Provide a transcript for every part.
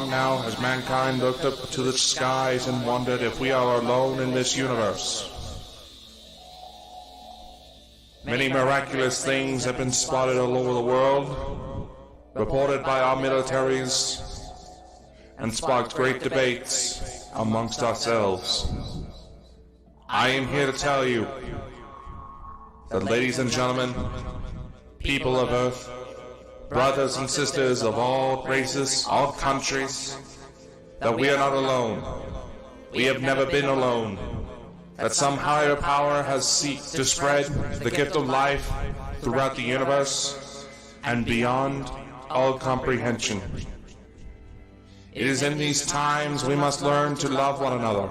long now has mankind looked up to the skies and wondered if we are alone in this universe. Many miraculous things have been spotted all over the world, reported by our militaries, and sparked great debates amongst ourselves. I am here to tell you that, ladies and gentlemen, people of Earth, brothers and sisters of all races, all countries, that we are not alone. We have never been alone. That some higher power has sought to spread the gift of life throughout the universe and beyond all comprehension. It is in these times we must learn to love one another.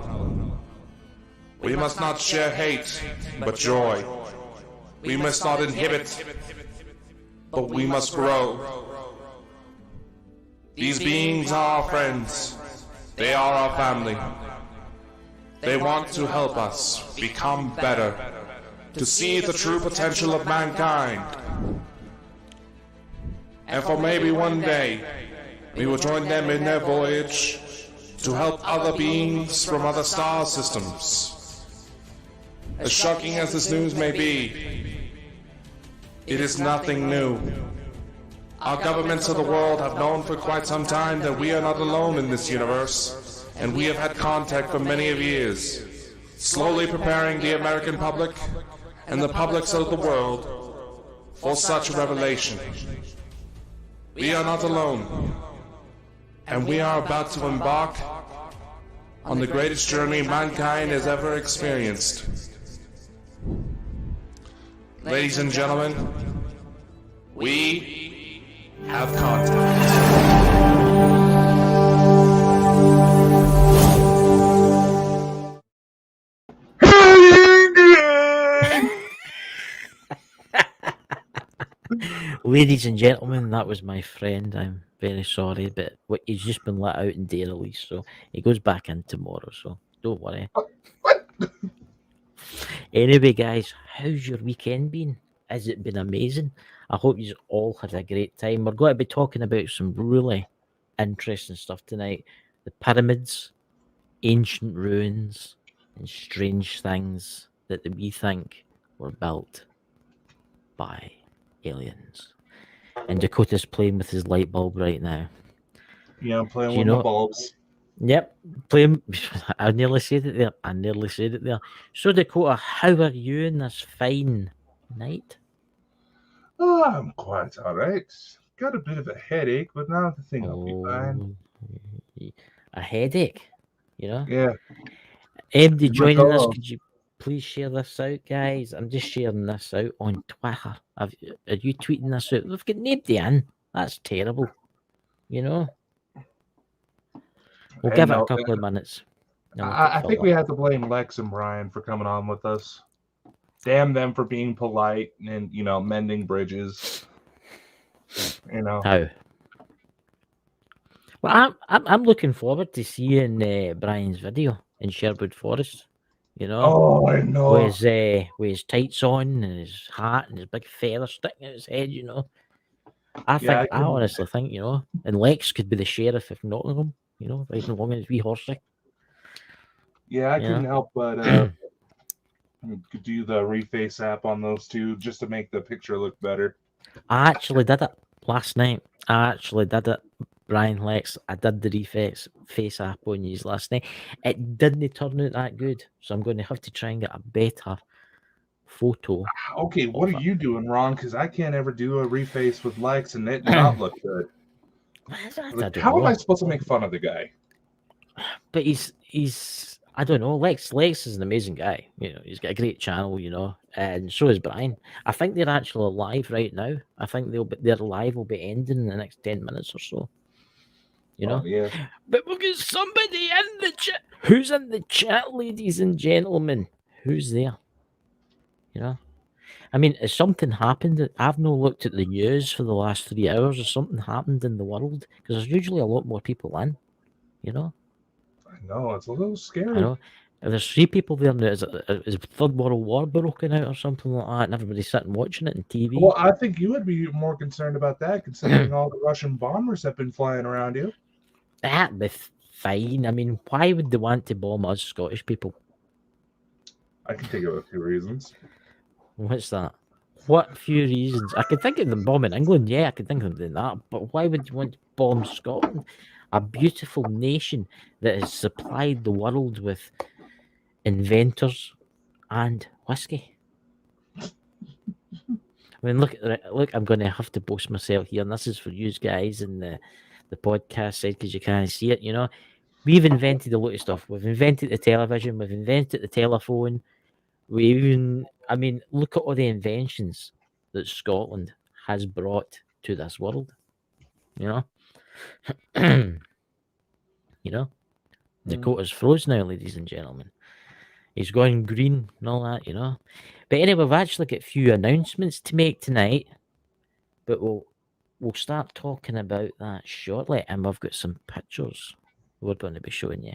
We must not share hate, but joy. We must not inhibit, but we must grow. These beings are our friends. They are our family. They want to help us become better, to see the true potential of mankind. And for maybe one day, we will join them in their voyage to help other beings from other star systems. As shocking as this news may be, it is nothing new. Our governments of the world have known for quite some time that we are not alone in this universe, and we have had contact for many of years, slowly preparing the American public and the publics of the world for such revelation. We are not alone, and we are about to embark on the greatest journey mankind has ever experienced. Ladies and gentlemen, we have contact. Ladies and gentlemen, that was my friend. I'm very sorry, but he's just been let out in day release, so he goes back in tomorrow, so don't worry. What? Anyway, guys, how's your weekend been? Has it been amazing? I hope you all had a great time. We're going to be talking about some really interesting stuff tonight. The pyramids, ancient ruins, and strange things that we think were built by aliens. And Dakota's playing with his light bulb right now. Yeah, I'm playing with my bulbs. Yep, playing. I nearly said it there. So, Dakota, how are you in this fine night? Oh, I'm quite all right. Got a bit of a headache, but now I think I'll be fine. A headache, you know? Yeah. MD joining us, could you please share this out, guys? I'm just sharing this out on Twitter. Are you tweeting this out? We've got nobody in. That's terrible, you know? We'll give it a couple of minutes. I think we have to blame Lex and Brian for coming on with us. Damn them for being polite and, mending bridges. How? Well, I'm looking forward to seeing Brian's video in Sherwood Forest. Oh, I know. With his tights on and his hat and his big feather sticking out his head. I honestly think, and Lex could be the sheriff of Nottingham. Riding along in his wee horsey. Yeah, I couldn't help but do the reface app on those two just to make the picture look better. I actually did it last night. Brian, Lex, I did the reface app on you last night. It didn't turn out that good, so I'm going to have to try and get a better photo. Okay, what are you doing wrong? Because I can't ever do a reface with Lex and it did not look good. How am I supposed to make fun of the guy? But he's I don't know. Lex is an amazing guy. He's got a great channel. And so is Brian. I think they're actually live right now. I think their live will be ending in the next 10 minutes or so. Oh, yeah. But we've got somebody in the chat. Who's in the chat, ladies and gentlemen? Who's there? I mean, has something happened? I've not looked at the news for the last 3 hours. Has something happened in the world? Because there's usually a lot more people in, I know, it's a little scary. I know. There's 3 people there now. Is Third World War broken out or something like that? And everybody's sitting watching it on TV? Well, I think you would be more concerned about that, considering all the Russian bombers have been flying around you. That'd be fine. I mean, why would they want to bomb us Scottish people? I can think of a few reasons. What's that? What few reasons? I could think of them bombing England. Yeah, I could think of them doing that. But why would you want to bomb Scotland? A beautiful nation that has supplied the world with inventors and whiskey. I mean, look, I'm going to have to boast myself here, and this is for you guys in the podcast side because you can't see it. You know, we've invented a lot of stuff. We've invented the television. We've invented the telephone. We even, I mean, look at all the inventions that Scotland has brought to this world. You know, you know, Dakota's froze now, ladies and gentlemen. He's going green and all that, you know. But anyway, we've actually got a few announcements to make tonight, but we'll start talking about that shortly, and we've got some pictures we're going to be showing you.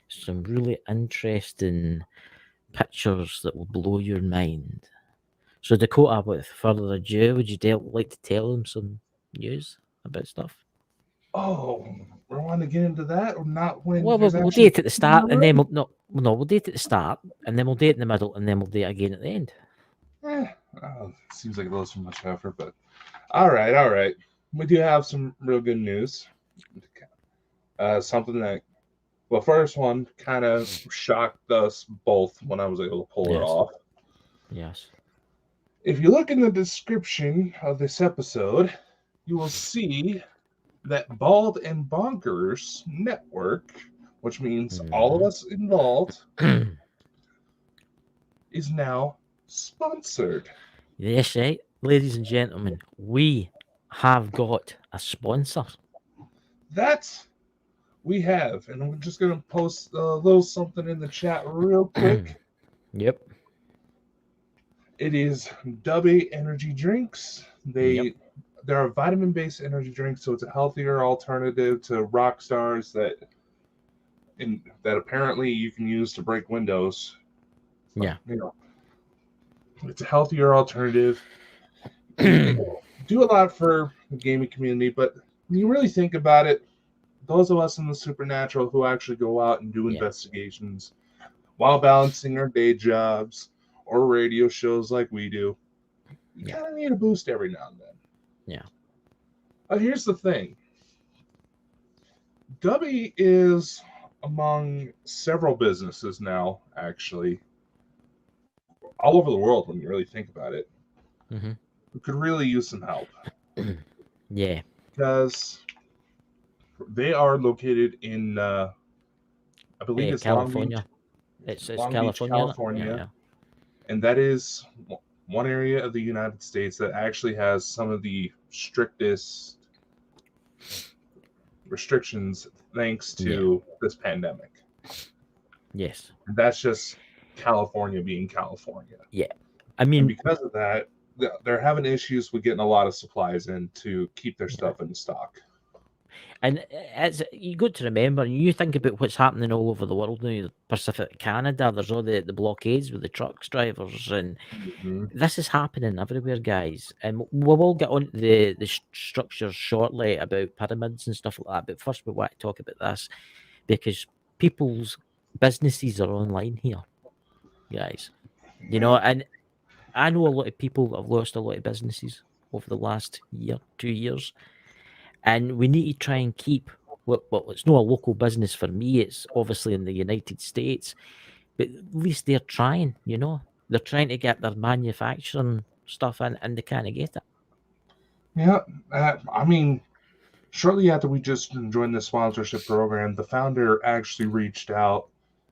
Some really interesting pictures that will blow your mind. So Dakota, without further ado, would you like to tell them some news about stuff? Oh, we want to get into that or not? When well, we'll do it at the start, and then we'll do it at the start, and then we'll do it in the middle, and then we'll do it again at the end. Seems like a little too much effort, but all right. We do have some real good news. Something that, well, first one kind of shocked us both when I was able to pull it off. Yes. If you look in the description of this episode, you will see that Bald and Bonkers Network, which means all of us involved, is now sponsored. Yes, right. Ladies and gentlemen, we have got a sponsor. That we have, and I'm just going to post a little something in the chat real quick. Yep. It is Dubby Energy Drinks. They're a vitamin-based energy drink, so it's a healthier alternative to Rock Stars that apparently you can use to break windows. Yeah. You know, it's a healthier alternative. Do a lot for the gaming community, but when you really think about it, those of us in the supernatural who actually go out and do investigations while balancing our day jobs or radio shows like we do, you kind of need a boost every now and then. Yeah. But here's the thing. Dubby is among several businesses now, actually, all over the world when you really think about it, who could really use some help. Yeah. Because they are located in, I believe it's California. It's California. California. Yeah. And that is one area of the United States that actually has some of the strictest restrictions thanks to this pandemic. Yes. And that's just California being California. Yeah. I mean, and because of that, they're having issues with getting a lot of supplies in to keep their stuff in stock. And it's, you got to remember, you think about what's happening all over the world now, Pacific Canada, there's all the blockades with the trucks drivers, and this is happening everywhere, guys. And we will get on the structures shortly about pyramids and stuff like that, but first we want to talk about this, because people's businesses are online here, guys. You know, and I know a lot of people that have lost a lot of businesses over the last year, 2 years. And we need to try and keep, well, it's not a local business for me. It's obviously in the United States. But at least they're trying, you know. They're trying to get their manufacturing stuff in, and they can't get it. Yeah. I mean, shortly after we just joined the sponsorship program, the founder actually reached out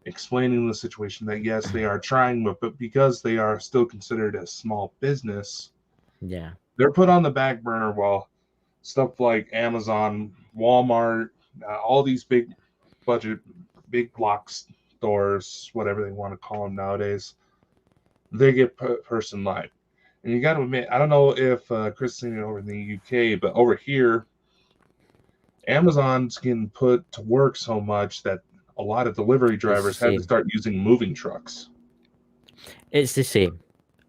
explaining the situation that, yes, they are trying, but because they are still considered a small business, they're put on the back burner while stuff like Amazon, Walmart, all these big budget, big block stores, whatever they want to call them nowadays, they get first in line. And you got to admit, I don't know if Chris is seen it over in the UK, but over here, Amazon's getting put to work so much that a lot of delivery drivers had to start using moving trucks. It's the same.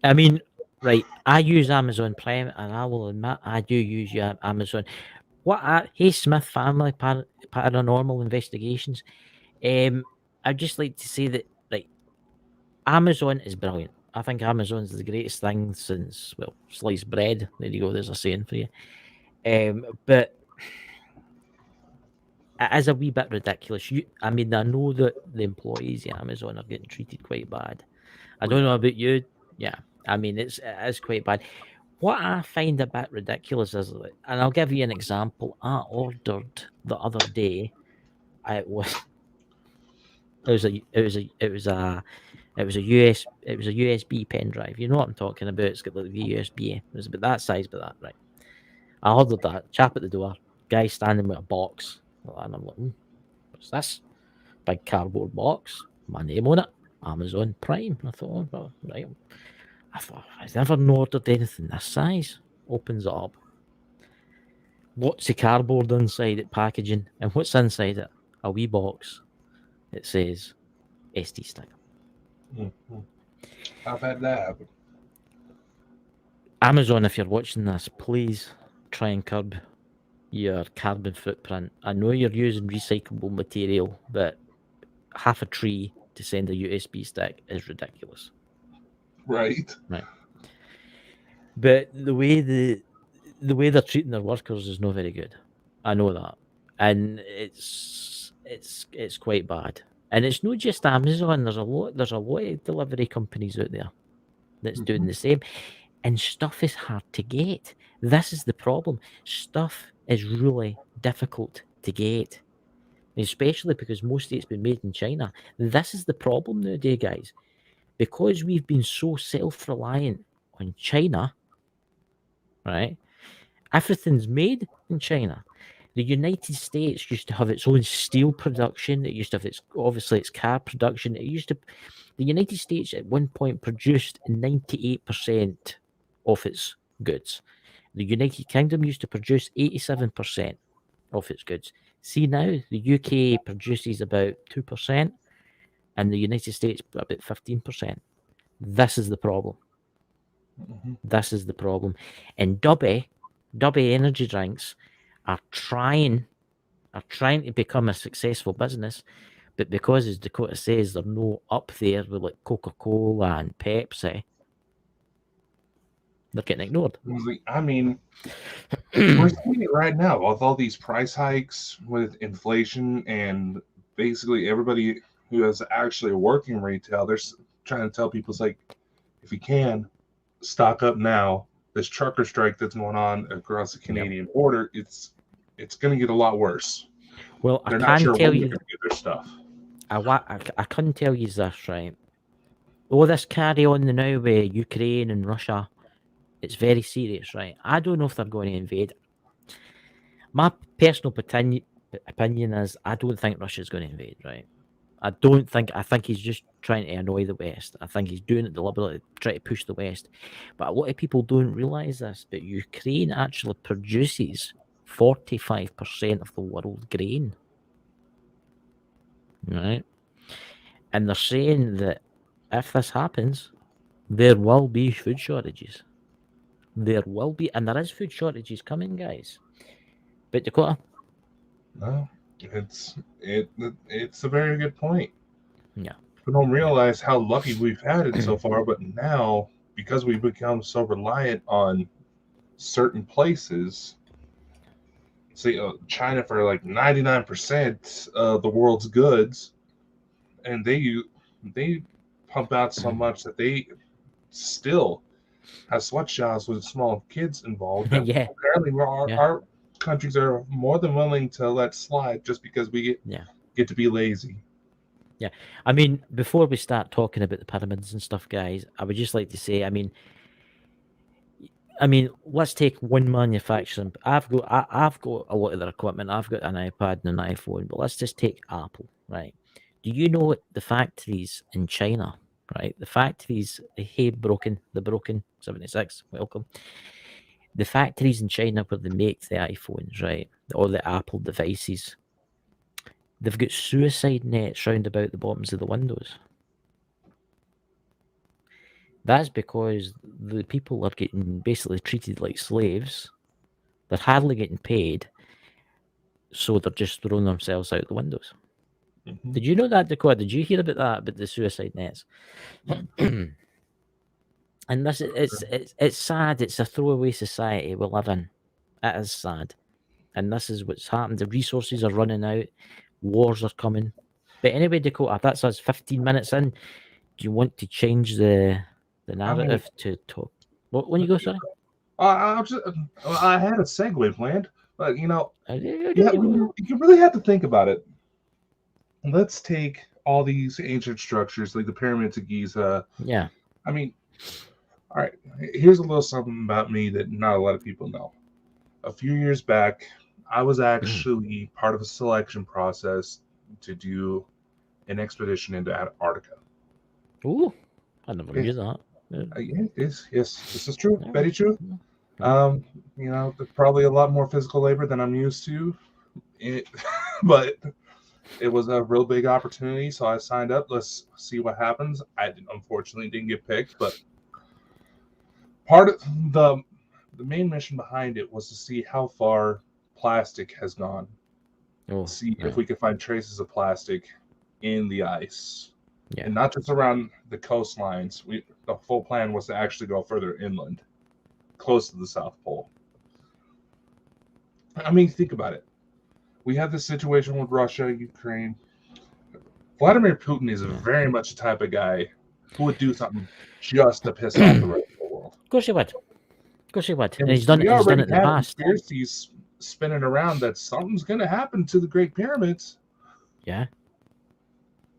I mean, right, I use Amazon Prime, and I will admit I do use Amazon. Hey Smith family paranormal investigations. I'd just like to say that, like, Amazon is brilliant. I think Amazon's the greatest thing since, well, sliced bread. There you go. There's a saying for you. But it is a wee bit ridiculous. I mean, I know that the employees at Amazon are getting treated quite bad. I don't know about you. Yeah, I mean, it is quite bad. What I find a bit ridiculous is, and I'll give you an example. I ordered the other day. It was a USB pen drive. You know what I'm talking about? It's got like the USB. It was about that size, but that right. I ordered that. Chap at the door. Guy standing with a box, and I'm like, what's this? Big cardboard box. My name on it. Amazon Prime. I thought, oh, well, right. I thought, I've never ordered anything this size. Opens it up. What's the cardboard inside it, packaging? And what's inside it? A wee box. It says SD sticker. Mm-hmm. I've had that happen. Amazon, if you're watching this, please try and curb your carbon footprint. I know you're using recyclable material, but half a tree to send a USB stick is ridiculous. Right. But the way they're treating their workers is not very good. I know that, and it's quite bad. And it's not just Amazon. There's a lot of delivery companies out there that's doing the same, and stuff is hard to get. This is the problem. Stuff is really difficult to get, especially because most of it's been made in China. This is the problem nowadays, guys, because we've been so self-reliant on China. Right? Everything's made in China. The United States used to have its own steel production. It used to have its car production. The United States at one point produced 98% of its goods. The United Kingdom used to produce 87% of its goods. See now, the UK produces about 2%, and the United States about 15%. This is the problem. This is the problem. And Dubby energy drinks are trying to become a successful business, but because, as Dakota says, they're no up there with like Coca-Cola and Pepsi, they're getting ignored. I mean, we're seeing it right now with all these price hikes, with inflation, and basically everybody who is actually working retail, they're trying to tell people, it's like, if you can, stock up now. This trucker strike that's going on across the Canadian border, it's going to get a lot worse. Well, they're I not can sure tell when you they're going to get their stuff. I couldn't tell you this, right? All this carry on now with Ukraine and Russia, it's very serious, right? I don't know if they're going to invade. My personal opinion is I don't think Russia's going to invade, right? I think he's just trying to annoy the West. I think he's doing it deliberately to try to push the West. But a lot of people don't realise this, but Ukraine actually produces 45% of the world's grain. Right? And they're saying that if this happens, there will be food shortages. There will be, and there is food shortages coming, guys. But Dakota? No, it's a very good point. Yeah. We don't realize how lucky we've had it so far, but now, because we've become so reliant on certain places, say China for like 99% of the world's goods, and they pump out so much that they still have sweatshops with small kids involved. Yeah. Apparently, our countries are more than willing to let slide just because we get to be lazy. Yeah, I mean, before we start talking about the pyramids and stuff, guys, I would just like to say, I mean, let's take one manufacturer. I've got a lot of their equipment. I've got an iPad and an iPhone, but let's just take Apple, right? Do you know what the factories in China, right? The factories, the Broken 76, welcome. The factories in China where they make the iPhones, right, or the Apple devices, they've got suicide nets round about the bottoms of the windows. That's because the people are getting basically treated like slaves. They're hardly getting paid. So they're just throwing themselves out the windows. Mhm. Did you know that, Dakota? Did you hear about that, about the suicide nets? And this it's sad. It's a throwaway society we live in. It is sad. And this is what's happened. The resources are running out. Wars are coming. But anyway, Dakota, that's us 15 minutes in. Do you want to change the narrative to talk? What, when you go, sorry? I had a segue planned, but yeah, you Yeah. really have to think about it. Let's take all these ancient structures, like the pyramids of Giza. I mean, all right, here's a little something about me that not a lot of people know. A few years back, I was actually part of a selection process to do an expedition into Antarctica. Ooh, I never knew that. Yes, this is true. Yeah. Very true. Probably a lot more physical labor than I'm used to, but it was a real big opportunity, so I signed up. Let's see what happens. I unfortunately didn't get picked, but part of the main mission behind it was to see how far plastic has gone. See if we could find traces of plastic in the ice. Yeah. And not just around the coastlines. The full plan was to actually go further inland, close to the South Pole. I mean, think about it. We have this situation with Russia, Ukraine. Vladimir Putin is very much the type of guy who would do something just to piss off the rest of the world. Of course he would. Of course he would. And he's done it in the past. Conspiracies spinning around that something's going to happen to the Great Pyramids. Yeah.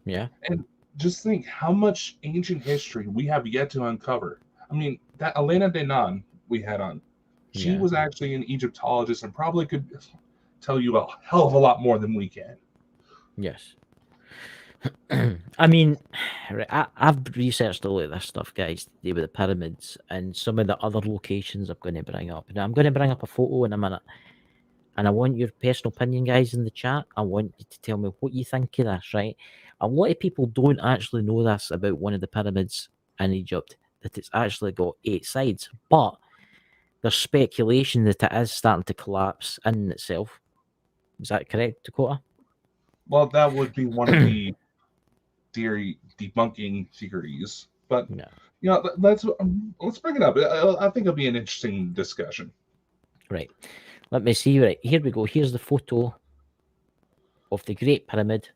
Yeah. And just think how much ancient history we have yet to uncover. I mean, that Elena Denan we had on, she was actually an Egyptologist and probably could tell you a hell of a lot more than we can. Yes. I mean, I've researched all of this stuff, guys, to do with the pyramids and some of the other locations I'm going to bring up. Now, I'm going to bring up a photo in a minute. And I want your personal opinion, guys, in the chat. I want you to tell me what you think of this, right? A lot of people don't actually know this about one of the pyramids in Egypt, that it's actually got 8 sides. But there's speculation that it is starting to collapse in itself. Is that correct, Dakota? Well, that would be one of the theory debunking theories. But, let's bring it up. I think it'll be an interesting discussion. Right. Let me see. Right, here we go. Here's the photo of the Great Pyramid.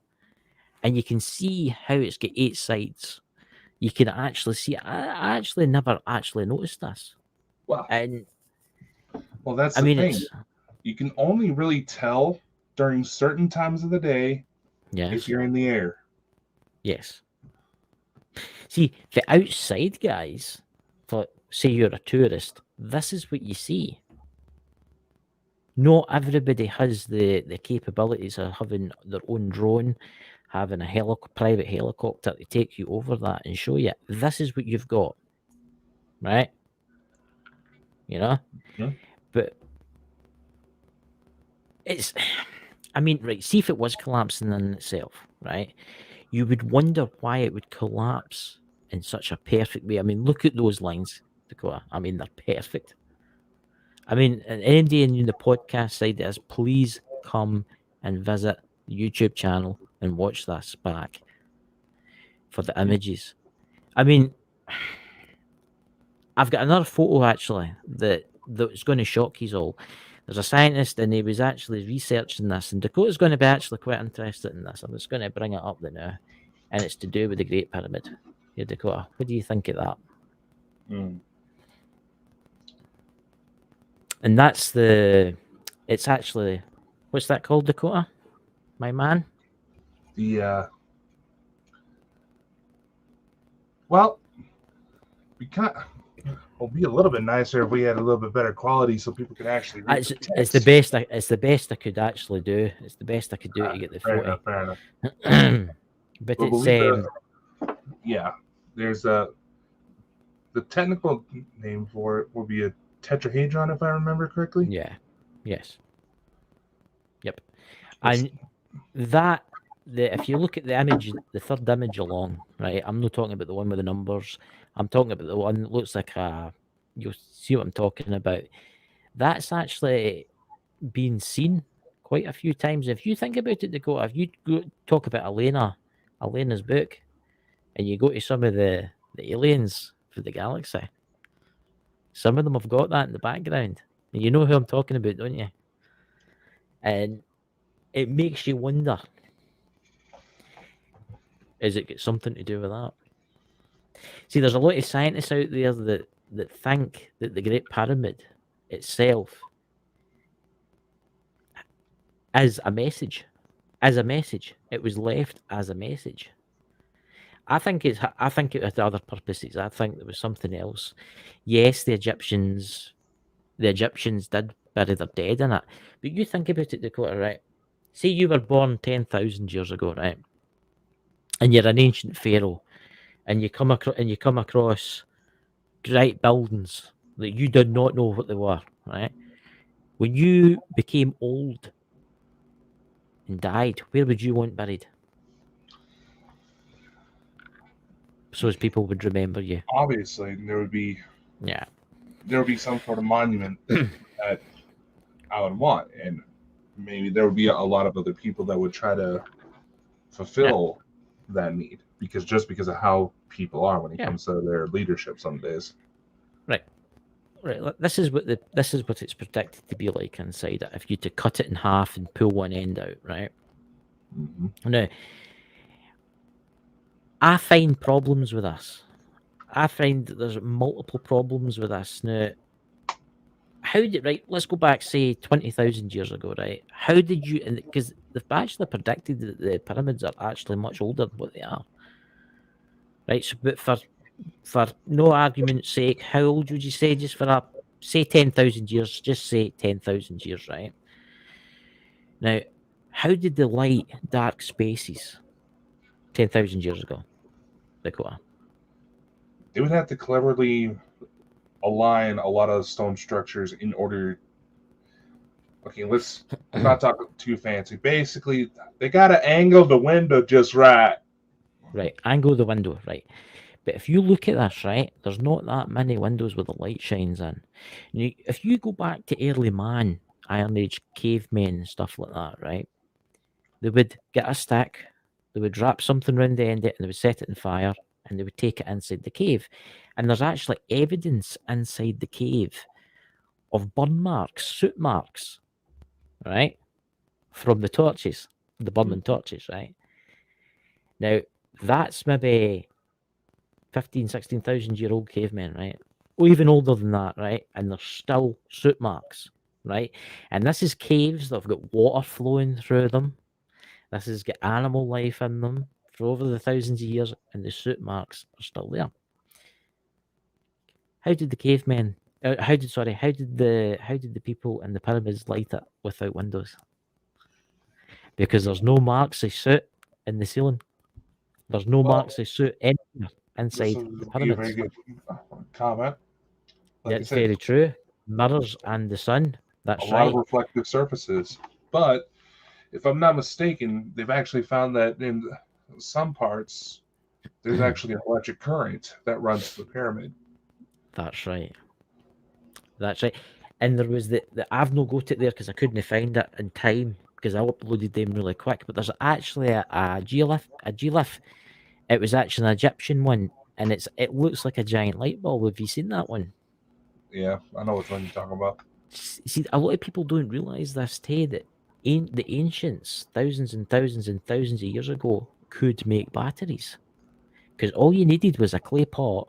And you can see how it's got 8 sides. You can actually see. I actually never actually noticed this. Wow. And that's the thing. You can only really tell during certain times of the day if you're in the air. Yes. See, the outside guys, say you're a tourist, this is what you see. Not everybody has the capabilities of having their own drone, having a private helicopter to take you over that and show you. This is what you've got, right? But it's, I mean, right, see if it was collapsing in itself, right? You would wonder why it would collapse in such a perfect way. I mean, look at those lines, Dakota. I mean, they're perfect. I mean, anybody in the podcast side of this, please come and visit the YouTube channel and watch this back for the images. I mean, I've got another photo actually that's going to shock you all. There's a scientist and he was actually researching this, and Dakota's going to be actually quite interested in this. I'm just going to bring it up now, and it's to do with the Great Pyramid. Here, Dakota, what do you think of that? And that's it's actually, what's that called, Dakota? My man? Well, it'll be a little bit nicer if we had a little bit better quality so people could actually read the text. It's the best I could actually do. It's the best I could do to get the photo. Fair enough. But it's there's the technical name for it will be a tetrahedron, if I remember correctly. Yes. Yep. And if you look at the image, the third image along, right? I'm not talking about the one with the numbers. I'm talking about the one that looks like you'll see what I'm talking about. That's actually being seen quite a few times. If you think about it, Dakota, if you talk about Elena's book, and you go to some of the aliens for the galaxy, some of them have got that in the background. And you know who I'm talking about, don't you? And it makes you wonder, is it got something to do with that? See, there's a lot of scientists out there that think that the Great Pyramid itself is a message. As a message. It was left as a message. I think it had other purposes. I think there was something else. Yes, the Egyptians did bury their dead in it. But you think about it, Dakota, right? Say you were born 10,000 years ago, right? And you're an ancient pharaoh, and you come across great buildings that you did not know what they were, right? When you became old and died, where would you want buried? So as people would remember you. Obviously, there would be some sort of monument that I would want, and maybe there would be a lot of other people that would try to fulfill that need because of how people are when it comes to their leadership some days. Right. This is what it's predicted to be like inside it. If you to cut it in half and pull one end out, right? Mm-hmm. Now, I find problems with this. I find that there's multiple problems with this. Now, let's go back, say, 20,000 years ago, right? How did you, because they've actually predicted that the pyramids are actually much older than what they are. Right, so, but for no argument's sake, how old would you say, just for say 10,000 years, just say 10,000 years, right? Now, how did the light dark spaces 10,000 years ago, Dakota? They would have to cleverly align a lot of stone structures in order. Okay, let's not talk too fancy. Basically, they got to angle the window just right. Right, angle the window, right. But if you look at this, right, there's not that many windows where the light shines in. If you go back to early man, Iron Age cavemen and stuff like that, right, they would get a stick, they would wrap something around the end of it, and they would set it on fire, and they would take it inside the cave. And there's actually evidence inside the cave of burn marks, soot marks, right, from the torches, the burning torches, right? Now, that's maybe 15, 16,000 year old cavemen, right? Or even older than that, right? And there's still soot marks, right? And this is caves that have got water flowing through them. This has got animal life in them for over the thousands of years, and the soot marks are still there. How did the cavemen? How did the people in the pyramids light it without windows? Because there's no marks of soot in the ceiling. There's no marks of soot anywhere inside the pyramids. A very good comment. That's very true. Mirrors and the sun. That's a lot of reflective surfaces. But if I'm not mistaken, they've actually found that in some parts there's actually an electric current that runs the pyramid. That's right. And there was I've not got it there because I couldn't find it in time because I uploaded them really quick. But there's actually a geolith. It was actually an Egyptian one, and it looks like a giant light bulb. Have you seen that one? Yeah, I know which one you're talking about. See, a lot of people don't realize this, Ted, that the ancients, thousands and thousands and thousands of years ago, could make batteries. Because all you needed was a clay pot,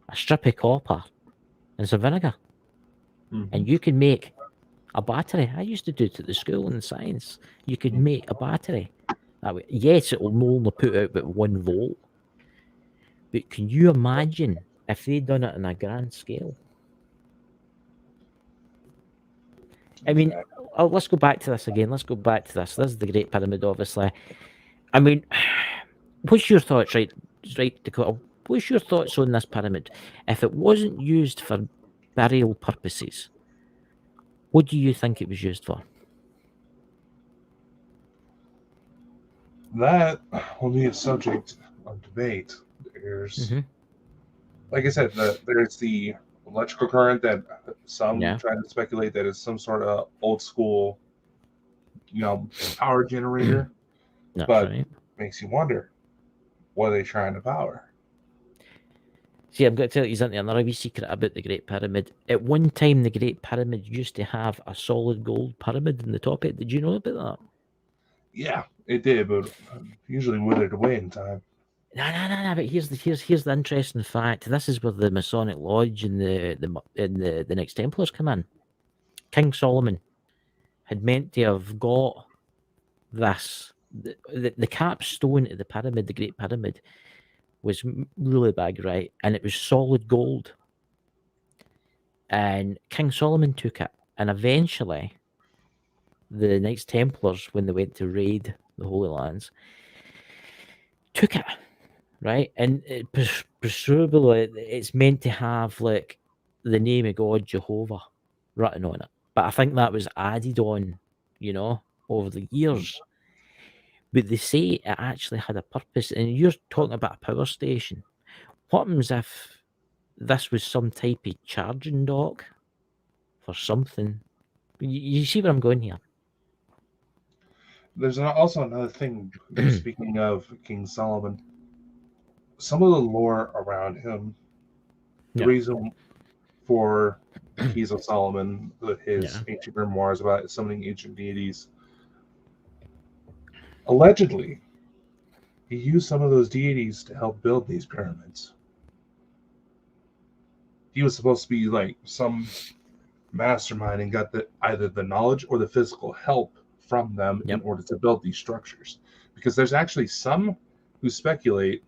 a strip of copper, and some vinegar. Mm-hmm. And you can make a battery. I used to do it at the school in science. You could make a battery. That way. Yes, it will only put out about 1 volt. But can you imagine if they'd done it on a grand scale? I mean, let's go back to this again. This is the Great Pyramid, obviously. I mean, what's your thoughts, right, Dakota? What's your thoughts on this pyramid? If it wasn't used for burial purposes, what do you think it was used for? That will be a subject of debate. There's, like I said, there's the electrical current that some try to speculate that it's some sort of old school power generator. That's But right. makes you wonder, what are they trying to power? See, I'm going to tell you something, another wee secret about the Great Pyramid. At one time, the Great Pyramid used to have a solid gold pyramid in the top of it. Did you know about that? Yeah, it did, but usually withered away in time. No. But here's the interesting fact. This is where the Masonic Lodge and the Knights Templars come in. King Solomon had meant to have got this. The capstone of the pyramid, the Great Pyramid, was really big, right? And it was solid gold. And King Solomon took it, and eventually, the Knights Templars, when they went to raid the Holy Lands, took it, right? And presumably, it's meant to have like the name of God Jehovah written on it. But I think that was added on, over the years. But they say it actually had a purpose. And you're talking about a power station. What happens if this was some type of charging dock for something? You see where I'm going here? There's also another thing, speaking of King Solomon, some of the lore around him, the reason for the Keys of Solomon, his ancient memoirs about summoning ancient deities, allegedly, he used some of those deities to help build these pyramids. He was supposed to be like some mastermind and got either the knowledge or the physical help from them in order to build these structures. Because there's actually some who speculate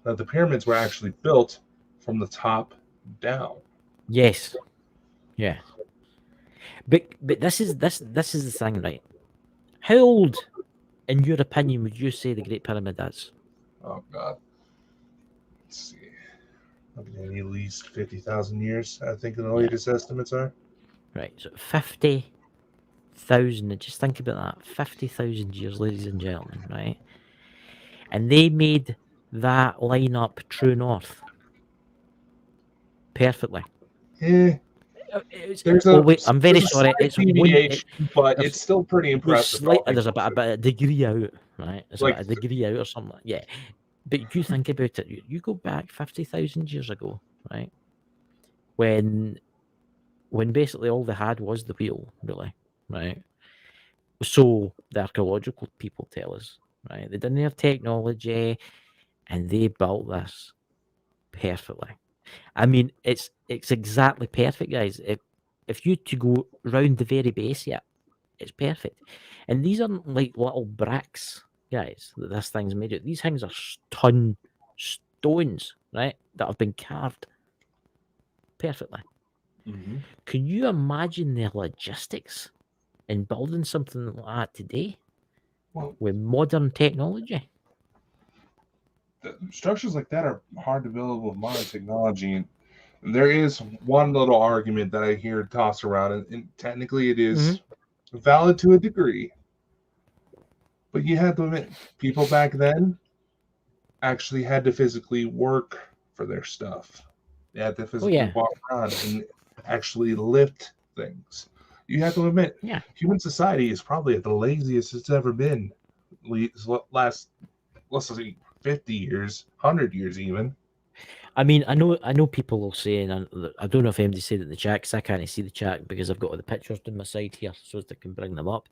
that the pyramids were actually built from the top down. Yes. Yeah. But this is the thing, right? How old, in your opinion, would you say the Great Pyramid is? Oh God. Let's see. At least 50,000 years, I think the latest estimates are. Right. So 50,000. Just think about that. 50,000 years, ladies and gentlemen, right? And they made that line up true north perfectly. Yeah. I'm very sorry. It's deviation, but it's still pretty impressive. There's about a degree out, right? It's like about a degree out or something. Yeah. But you think about it. You go back 50,000 years ago, right? When basically all they had was the wheel, really, right? So the archaeological people tell us, right? They didn't have technology, and they built this perfectly. I mean, it's exactly perfect, guys. If you to go round the very base, it's perfect. And these aren't like little bricks, guys, that this thing's made of. These things are ton stones, right, that have been carved perfectly. Mm-hmm. Can you imagine the logistics in building something like that today with modern technology? Structures like that are hard to build with modern technology. And there is one little argument that I hear tossed around, and technically it is valid to a degree. But you have to admit, people back then actually had to physically work for their stuff. They had to physically walk around and actually lift things. You have to admit, human society is probably at the laziest it's ever been. Last, let's say, 50 years, 100 years even. I mean, I know people will say, and I don't know if anybody said it in the chat, because I can't see the chat because I've got all the pictures on my side here so that I can bring them up.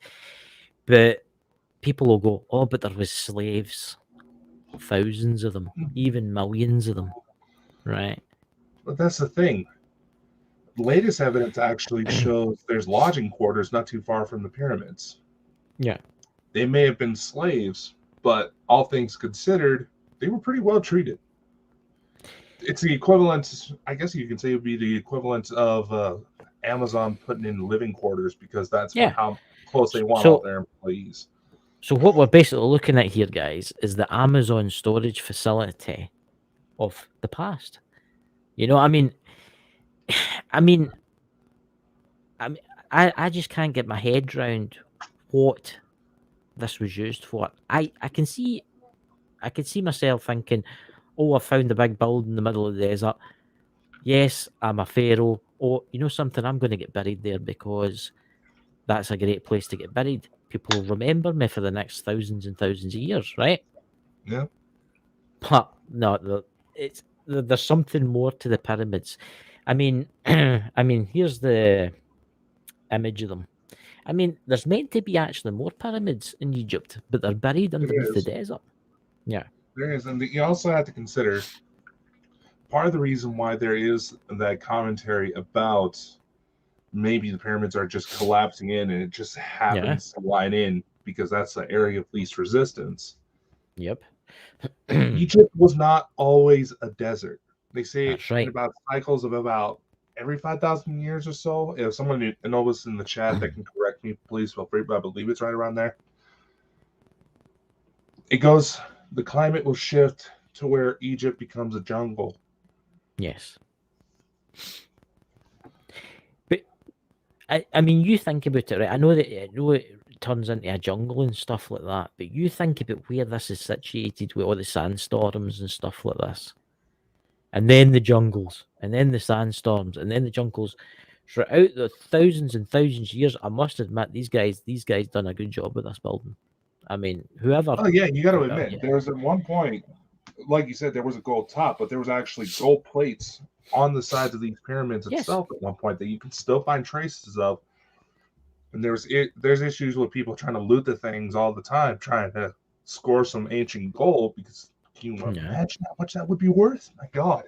But people will go, oh, but there was slaves. Thousands of them, even millions of them, right? But that's the thing. The latest evidence actually shows there's lodging quarters not too far from the pyramids. Yeah. They may have been slaves, but all things considered, they were pretty well treated. It's the equivalent, I guess you can say it would be the equivalent of Amazon putting in living quarters, because that's how close they want all their employees. So what we're basically looking at here, guys, is the Amazon storage facility of the past. I just can't get my head around what this was used for. I can see myself thinking, oh, I found a big building in the middle of the desert. Yes, I'm a pharaoh. Oh, you know something? I'm going to get buried there because that's a great place to get buried. people will remember me for the next thousands and thousands of years, right? Yeah. But no, there's something more to the pyramids. I mean, here's the image of them. I mean, there's meant to be actually more pyramids in Egypt, but they're buried underneath the is. desert. Yeah. There is, and you also have to consider part of the reason why there is that commentary about maybe the pyramids are just collapsing in and it just happens to line in because that's the area of least resistance. Yep. Egypt was not always a desert. They say That's right. in about cycles of about every 5,000 years or so. If someone knows in the chat that can correct me, please feel free, but I believe it's right around there. It goes, the climate will shift to where Egypt becomes a jungle. Yes. But I mean, you think about it, right? I know it turns into a jungle and stuff like that, but you think about where this is situated with all the sandstorms and stuff like this, and then the jungles, and then the sandstorms, and then the jungles. Throughout the thousands and thousands of years, I must admit, these guys done a good job with this building. I mean, whoever. Oh yeah, you got to admit, there was at one point, like you said, there was a gold top, but there was actually gold plates on the sides of these pyramids itself at one point that you can still find traces of. And there's issues with people trying to loot the things all the time, trying to score some ancient gold, because can you imagine how much that would be worth? My God.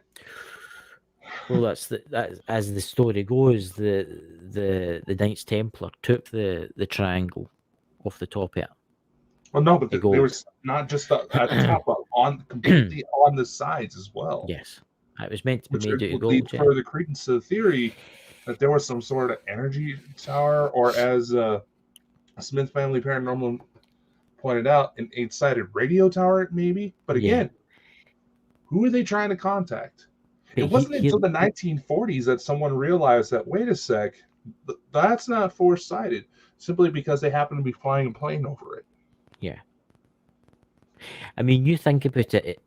Well, that's as the story goes, the Knights Templar took the triangle off the top of it. Well, no, but there was not just at the top, but completely on the sides as well. Yes, it was meant to be made out of gold. Lead further credence to the theory that there was some sort of energy tower, or as Smith Family Paranormal pointed out, an 8-sided radio tower, maybe. But again, who are they trying to contact? It wasn't until the 1940s that someone realized that, wait a sec, that's not 4-sided, simply because they happen to be flying a plane over it. Yeah. I mean, you think about it,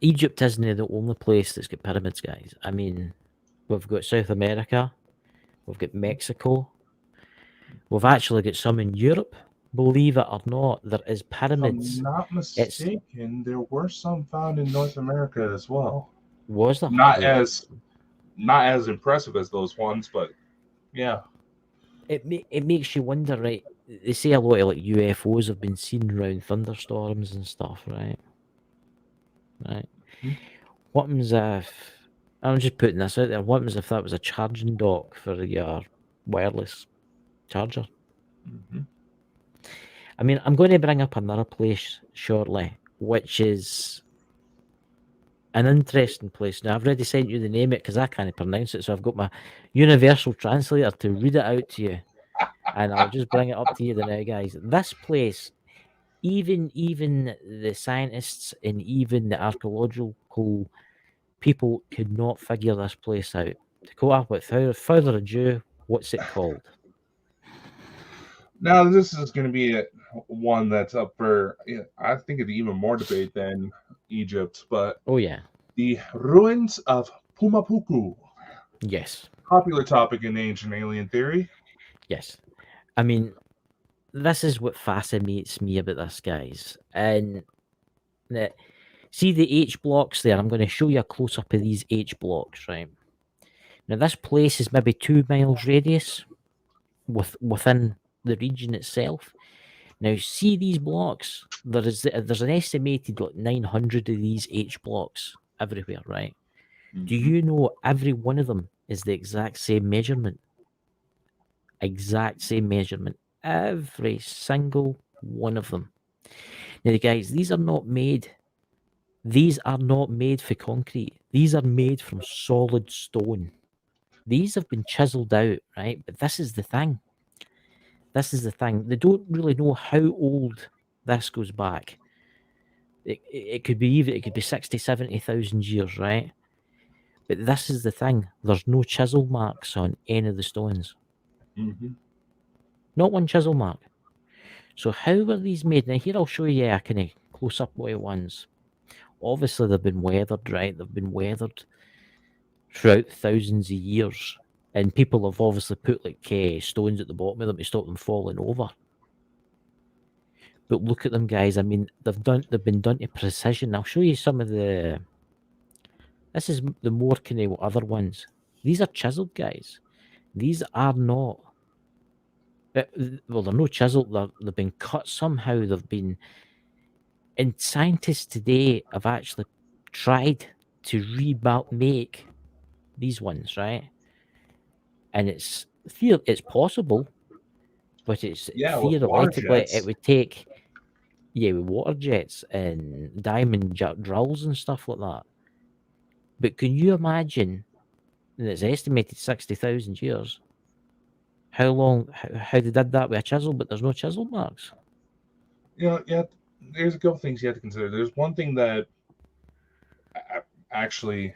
Egypt isn't the only place that's got pyramids, guys. I mean, we've got South America, we've got Mexico, we've actually got some in Europe. Believe it or not, there is pyramids. If I'm not mistaken, there were some found in North America as well. Was there? Not as impressive as those ones, but yeah. It makes you wonder, right? They say a lot of like UFOs have been seen around thunderstorms and stuff, right? Right. Hmm. What happens if, I'm just putting this out there, what happens if that was a charging dock for your wireless charger? Mm-hmm. I mean, I'm going to bring up another place shortly, which is an interesting place. Now, I've already sent you the name of it because I can't pronounce it, so I've got my universal translator to read it out to you, and I'll just bring it up to you now, guys. This place, even the scientists and even the archaeological people could not figure this place out. Dakota, without further ado, what's it called? Now, this is going to be one that's up for, I think, it's even more debate than Egypt, but the Ruins of Pumapuku. Yes. Popular topic in ancient alien theory. Yes. I mean, this is what fascinates me about this, guys. And see the H blocks there? I'm going to show you a close-up of these H blocks, right? Now, this place is maybe 2 miles radius within the region itself. Now, see these blocks? There's an estimated 900 of these H blocks everywhere, right? Mm-hmm. Do you know every one of them is the exact same measurement? Exact same measurement. Every single one of them. Now, guys, these are not made for concrete. These are made from solid stone. These have been chiseled out, right? But this is the thing. They don't really know how old this goes back. It could be 60, 70,000 years, right? But this is the thing. There's no chisel marks on any of the stones. Mm-hmm. Not one chisel mark. So how were these made? Now here I'll show you a kind of close-up way ones. Obviously they've been weathered, right? They've been weathered throughout thousands of years. And people have obviously put stones at the bottom of them to stop them falling over. But look at them, guys. I mean, they've been done to precision. I'll show you some of the. This is the more kind of other ones. These are chiseled, guys. These are not. Well, they're no chiseled. They've been cut somehow. They've been. And scientists today have actually tried to make these ones, right? And it's possible, but it's Yeah, with water theoretically it jets. would take, with water jets and diamond drills and stuff like that. But can you imagine? And it's estimated 60,000 years. How long? How they did that with a chisel, but there's no chisel marks. Yeah, there's a couple things you have to consider. There's one thing that actually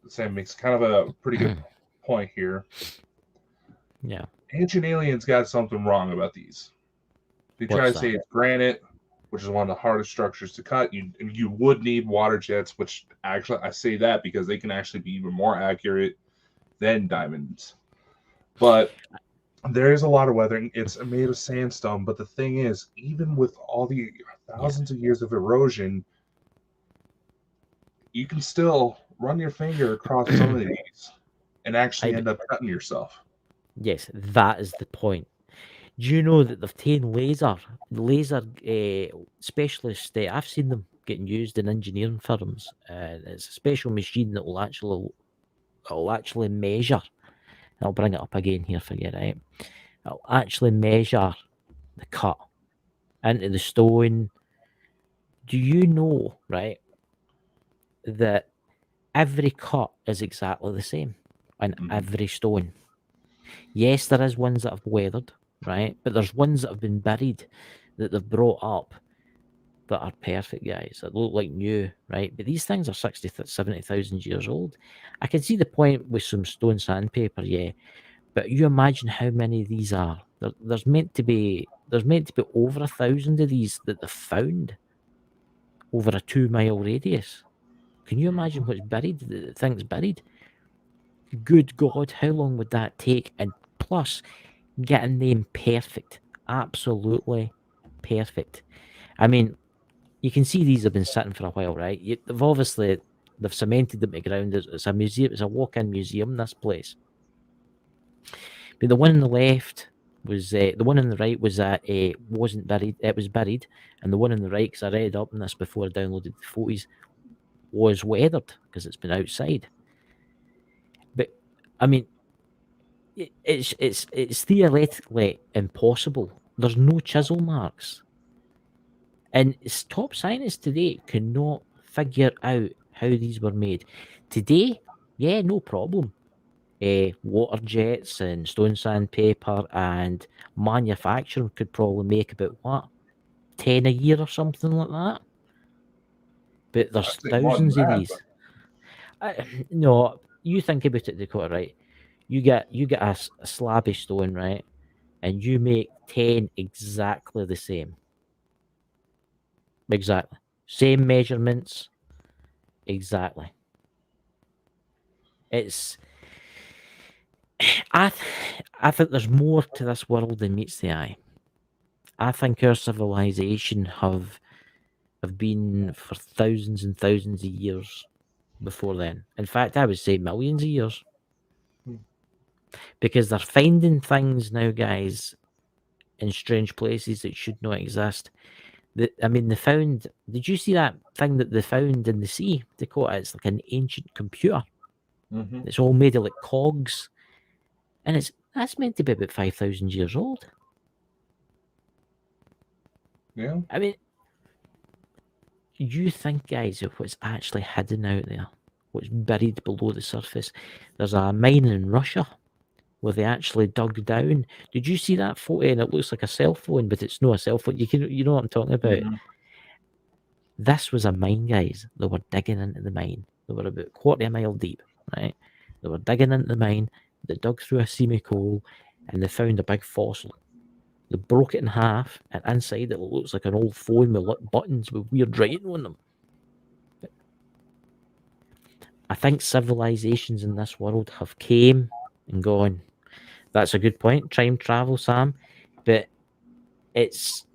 Sam makes kind of a pretty good point here. Yeah. Ancient aliens got something wrong about these. They try to say it's granite, which is one of the hardest structures to cut. You would need water jets, which actually I say that because they can actually be even more accurate than diamonds. But there is a lot of weathering. It's made of sandstone, but the thing is, even with all the thousands of years of erosion, you can still run your finger across some of these and actually end up cutting yourself. Yes, that is the point. Do you know that they've taken laser specialists? I've seen them getting used in engineering firms. It's a special machine that will actually measure. I'll bring it up again here for you, right? It'll actually measure the cut into the stone. Do you know, right, that every cut is exactly the same on every stone? Yes, there is ones that have weathered, right? But there's ones that have been buried that they've brought up that are perfect, guys, that look like new, right? But these things are 60, 70,000 years old. I can see the point with some stone sandpaper, yeah. But you imagine how many of these are. There's meant to be over 1,000 of these that they've found over a 2-mile radius. Can you imagine what's buried? The thing's buried. Good God, how long would that take? And plus, getting them perfect, absolutely perfect. I mean, you can see these have been sitting for a while, right? They've cemented them to the ground. It's a museum. It's a walk-in museum. This place. But the one on the left was the one on the right was wasn't buried. It was buried, and the one on the right, because I read up on this before I downloaded the photos, was weathered because it's been outside. But I mean, it's theoretically impossible. There's no chisel marks, and top scientists today cannot figure out how these were made. Today, yeah, no problem. Water jets and stone sandpaper and manufacturing could probably make about 10 a year or something like that. But there's thousands of these. No, you think about it, Dakota, right? You get a slab of stone, right? And you make 10 exactly the same. Exactly. Same measurements. Exactly. It's I think there's more to this world than meets the eye. I think our civilization have been for thousands and thousands of years before then. In fact, I would say millions of years. Because they're finding things now, guys, in strange places that should not exist. They found. Did you see that thing that they found in the sea, Dakota? It's like an ancient computer. It's all made of like cogs, and that's meant to be about 5,000 years old. Yeah. I mean, you think, guys, of what's actually hidden out there, what's buried below the surface. There's a mine in Russia where they actually dug down. Did you see that photo? And it looks like a cell phone, but it's not a cell phone. You know what I'm talking about. This was a mine, guys. They were digging into the mine. They were about 1/4 mile deep, right? They were digging into the mine. They dug through a seamy coal, and they found a big fossil. They broke it in half, and inside it looks like an old phone with buttons with weird writing on them. I think civilizations in this world have came and gone. That's a good point. Time travel, Sam. But it's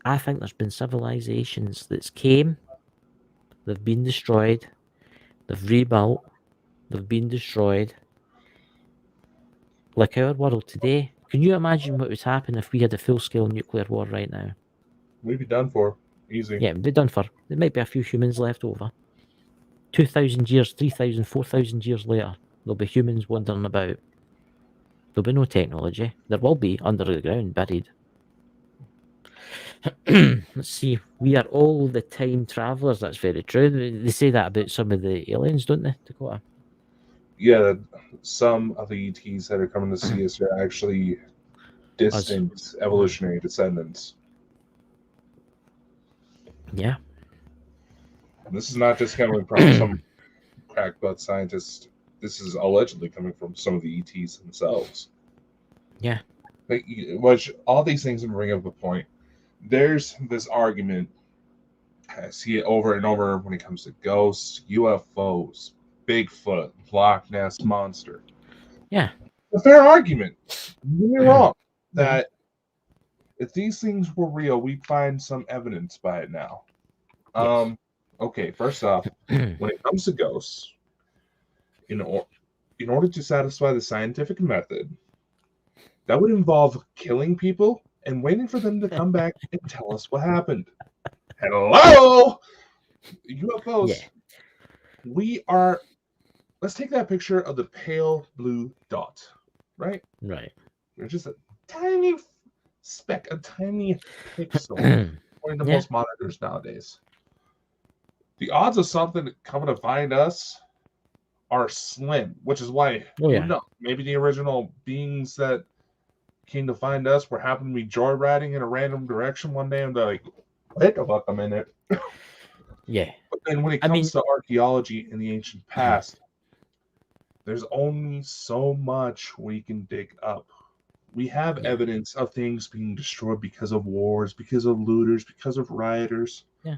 I think there's been civilizations that's came, they've been destroyed, they've rebuilt, they've been destroyed. Like our world today. Can you imagine what would happen if we had a full-scale nuclear war right now? We'd be done for. Easy. Yeah, it'd be done for. There might be a few humans left over. 2,000 years, 3,000, 4,000 years later, there'll be humans wandering about. There'll be no technology. There will be under the ground, buried. Let's see. We are all the time travelers. That's very true. They say that about some of the aliens, don't they, Dakota? Yeah, some of the ETs that are coming to see us are actually distant evolutionary descendants. Yeah. And this is not just coming from some crackpot scientist. This is allegedly coming from some of the ETs themselves. Yeah. Which all these things bring up a point. There's this argument. I see it over and over when it comes to ghosts, UFOs, Bigfoot, Loch Ness Monster. Yeah. A fair argument. Don't get me wrong. That if these things were real, we'd find some evidence by it now. Yes. Okay, first off, when it comes to ghosts, in order to satisfy the scientific method, that would involve killing people and waiting for them to come back and tell us what happened. Hello? UFOs. Yeah. We are. Let's take that picture of the pale blue dot, right? Right. There's just a tiny speck, a tiny pixel, according to most monitors nowadays. The odds of something coming to find us are slim, which is why, who knows, maybe the original beings that came to find us were happening to be joyriding in a random direction one day, and they're like, wait a fuck a minute. Yeah. But then when it comes to archaeology in the ancient past, there's only so much we can dig up. We have evidence of things being destroyed because of wars, because of looters, because of rioters. Yeah.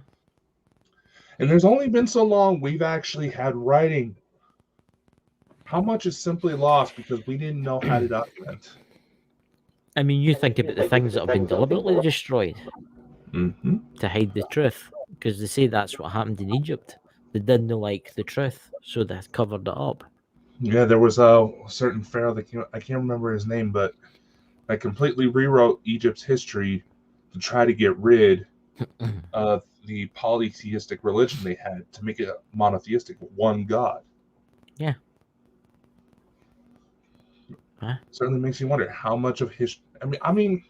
And there's only been so long we've actually had writing. How much is simply lost because we didn't know how to document? I mean, you think about the things that have been deliberately destroyed to hide the truth, because they say that's what happened in Egypt. They didn't like the truth, so they covered it up. Yeah, there was a certain pharaoh that I can't remember his name, but I completely rewrote Egypt's history to try to get rid of the polytheistic religion they had, to make it monotheistic, one god. Yeah. Huh? Certainly makes you wonder how much of history. I mean,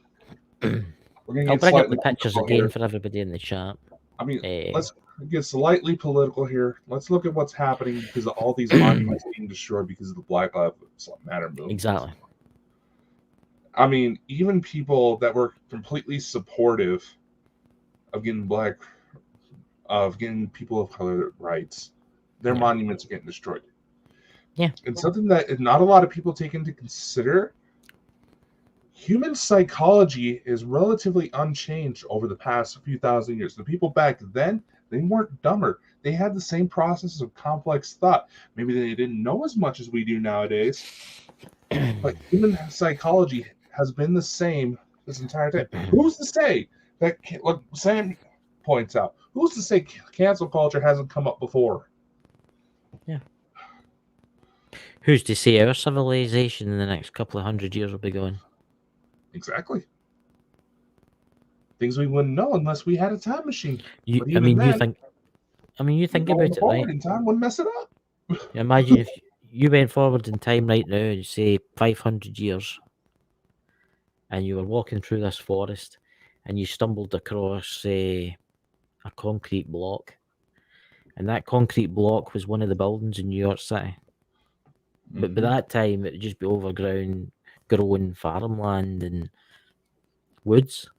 we're gonna I'll get bring up the pictures again here for everybody in the chat. I mean, let's get slightly political here. Let's look at what's happening because of all these monuments being destroyed because of the Black Lives Matter movement. Exactly. I mean, even people that were completely supportive of getting people of color rights, their monuments are getting destroyed. Yeah. And something that not a lot of people take into consider, human psychology is relatively unchanged over the past few thousand years. The people back then, they weren't dumber. They had the same processes of complex thought. Maybe they didn't know as much as we do nowadays, but human psychology has been the same this entire time. Who's to say that, like Sam points out, who's to say cancel culture hasn't come up before? Yeah. Who's to say our civilization in the next couple of 100 years will be going? Exactly. Things we wouldn't know unless we had a time machine. You think about it, right? In time wouldn't mess it up. Imagine if you went forward in time right now, and say 500 years, and you were walking through this forest, and you stumbled across a concrete block, and that concrete block was one of the buildings in New York City. But by that time, it would just be overgrown, growing farmland and woods.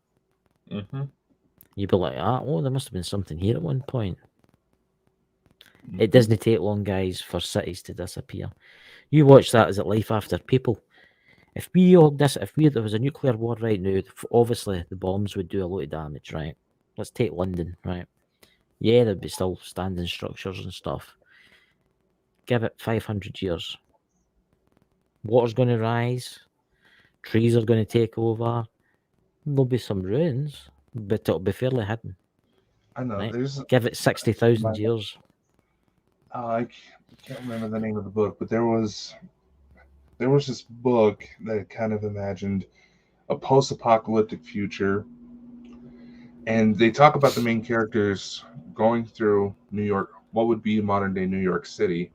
You'd be like, there must have been something here at one point. It doesn't take long, guys, for cities to disappear. You watch that as Life After People. If there was a nuclear war right now, obviously the bombs would do a lot of damage, right? Let's take London, right? Yeah, there'd be still standing structures and stuff. Give it 500 years. Water's going to rise. Trees are going to take over. There'll be some ruins, but it'll be fairly hidden. I know. Right? There's Give it 60,000 years. I can't remember the name of the book, but there was this book that kind of imagined a post-apocalyptic future, and they talk about the main characters going through New York, what would be modern-day New York City,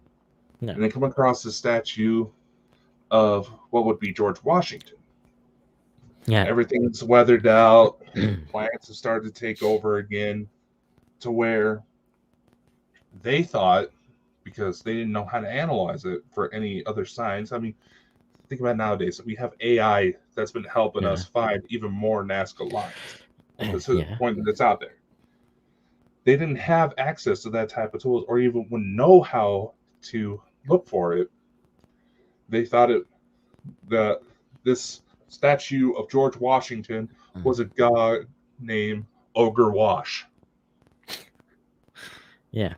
Yeah. and they come across a statue of what would be George Washington. Yeah. Everything's weathered out. Plants have started to take over again, to where they thought, because they didn't know how to analyze it for any other signs. I mean, think about nowadays. We have AI that's been helping us find even more Nazca lines. To the point that it's out there. They didn't have access to that type of tools, or even would know how to look for it. They thought this statue of George Washington was a god named Ogre Wash. Yeah.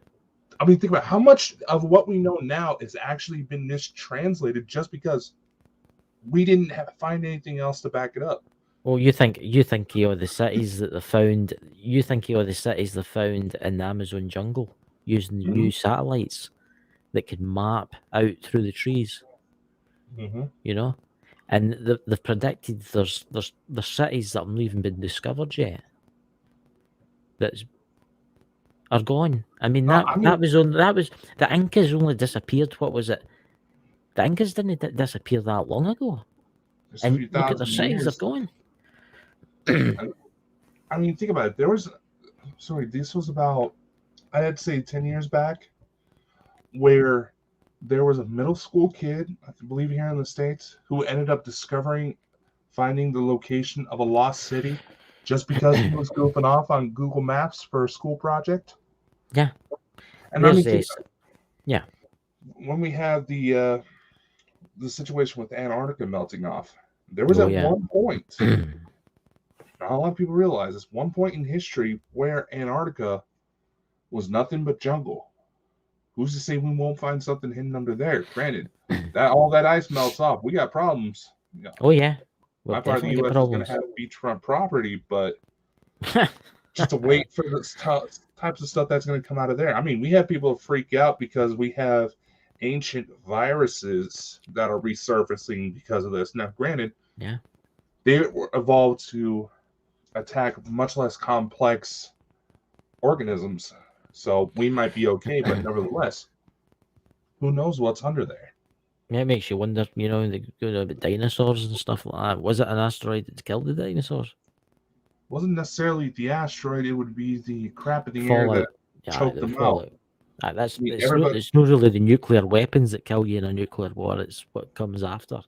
I mean, think about how much of what we know now has actually been mistranslated just because we didn't find anything else to back it up. Well, you think of all the cities that they found. You think of all the cities they found in the Amazon jungle using new satellites that could map out through the trees. You know, and they've predicted there's cities that haven't even been discovered yet that are gone. I mean, that was the Incas only disappeared. What was it? The Incas didn't disappear that long ago. And look at the cities they're gone. I mean, think about it. This was about, I'd say 10 years back, where there was a middle school kid, I believe here in the States, who ended up finding the location of a lost city just because he was goofing off on Google Maps for a school project. Yeah. And I mean, when we had the situation with Antarctica melting off, there was one point, not a lot of people realize this, one point in history where Antarctica was nothing but jungle. Who's to say we won't find something hidden under there? Granted, that all that ice melts off, we got problems. You know, oh yeah, my part of the U.S. is going to have beachfront property, but just to wait for the types of stuff that's going to come out of there. I mean, we have people freak out because we have ancient viruses that are resurfacing because of this. Now, granted, they evolved to attack much less complex organisms, so we might be okay, but nevertheless, who knows what's under there? Yeah, it makes you wonder, you know, about dinosaurs and stuff like that. Was it an asteroid that killed the dinosaurs? Wasn't necessarily the asteroid, it would be the crap in the air that choked them out. It's not really the nuclear weapons that kill you in a nuclear war, it's what comes after.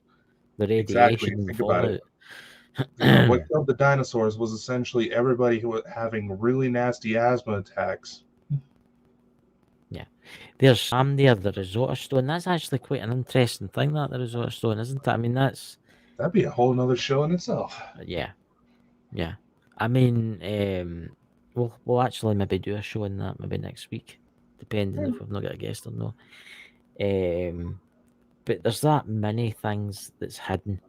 The radiation and the fallout. What killed the dinosaurs was essentially everybody who was having really nasty asthma attacks. Yeah. There's Sam there, the Rosetta Stone. That's actually quite an interesting thing, that the Rosetta Stone, isn't it? I mean, that'd be a whole nother show in itself. Yeah. Yeah. I mean, we'll actually maybe do a show on that maybe next week, depending if we've not got a guest or not. But there's that many things that's hidden.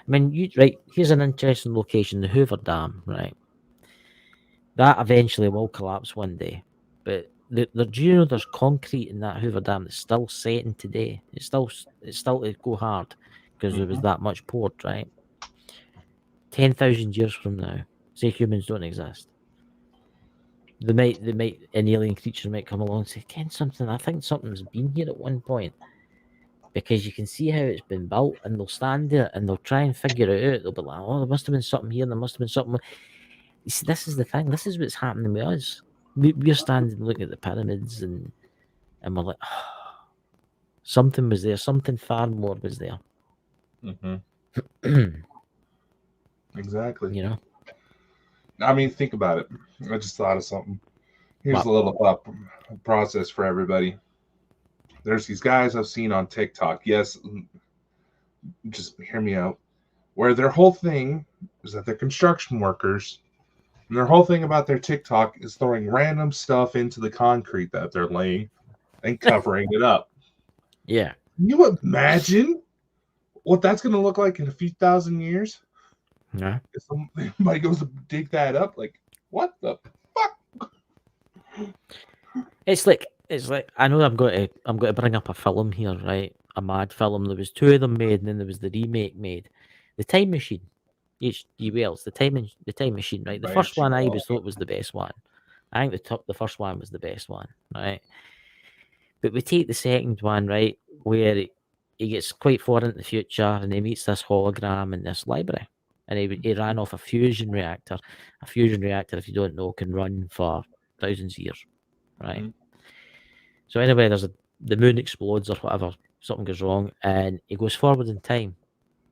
I mean, here's an interesting location, the Hoover Dam, right? That eventually will collapse one day. But there's concrete in that Hoover Dam that's still setting today. It's still to go hard because there was that much poured, right? 10,000 years from now, say humans don't exist. An alien creature might come along and say, I think something's been here at one point. Because you can see how it's been built, and they'll stand there and they'll try and figure it out. They'll be like, oh, there must have been something here, there must have been something. You see, this is the thing. This is what's happening with us. We're standing looking at the pyramids and we're like, oh, something was there. Something far more was there. Exactly. You know? I mean, think about it. I just thought of something. Here's a little thought process for everybody. There's these guys I've seen on TikTok. Yes, just hear me out. Where their whole thing is that they're construction workers, and their whole thing about their TikTok is throwing random stuff into the concrete that they're laying and covering it up. Yeah. Can you imagine what that's going to look like in a few thousand years? Yeah. If somebody goes to dig that up, like, what the fuck? It's like I know I'm going to bring up a film here, right? A mad film. There was two of them made, and then there was the remake made. The Time Machine. H.G. Wells, the time machine, right? The By first H.G. one I always Wells. thought was the best one. I think the first one was the best one, right? But we take the second one, right, where he gets quite far into the future and he meets this hologram in this library. And he ran off a fusion reactor. A fusion reactor, if you don't know, can run for thousands of years, right? Mhm. So anyway, the moon explodes or whatever, something goes wrong, and he goes forward in time.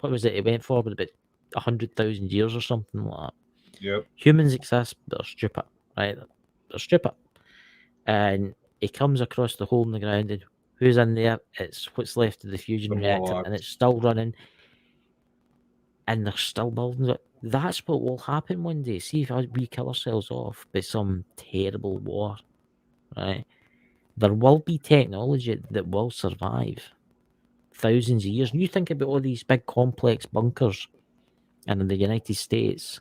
What was it? He went forward about 100,000 years or something like that. Yep. Humans exist, but they're stupid, right? They're stupid. And he comes across the hole in the ground, and who's in there? It's what's left of the fusion The reactor, Morlocks. and it's still running, and they're still building it. That's what will happen one day. See if we kill ourselves off by some terrible war, right? There will be technology that will survive thousands of years. And you think about all these big complex bunkers in the United States,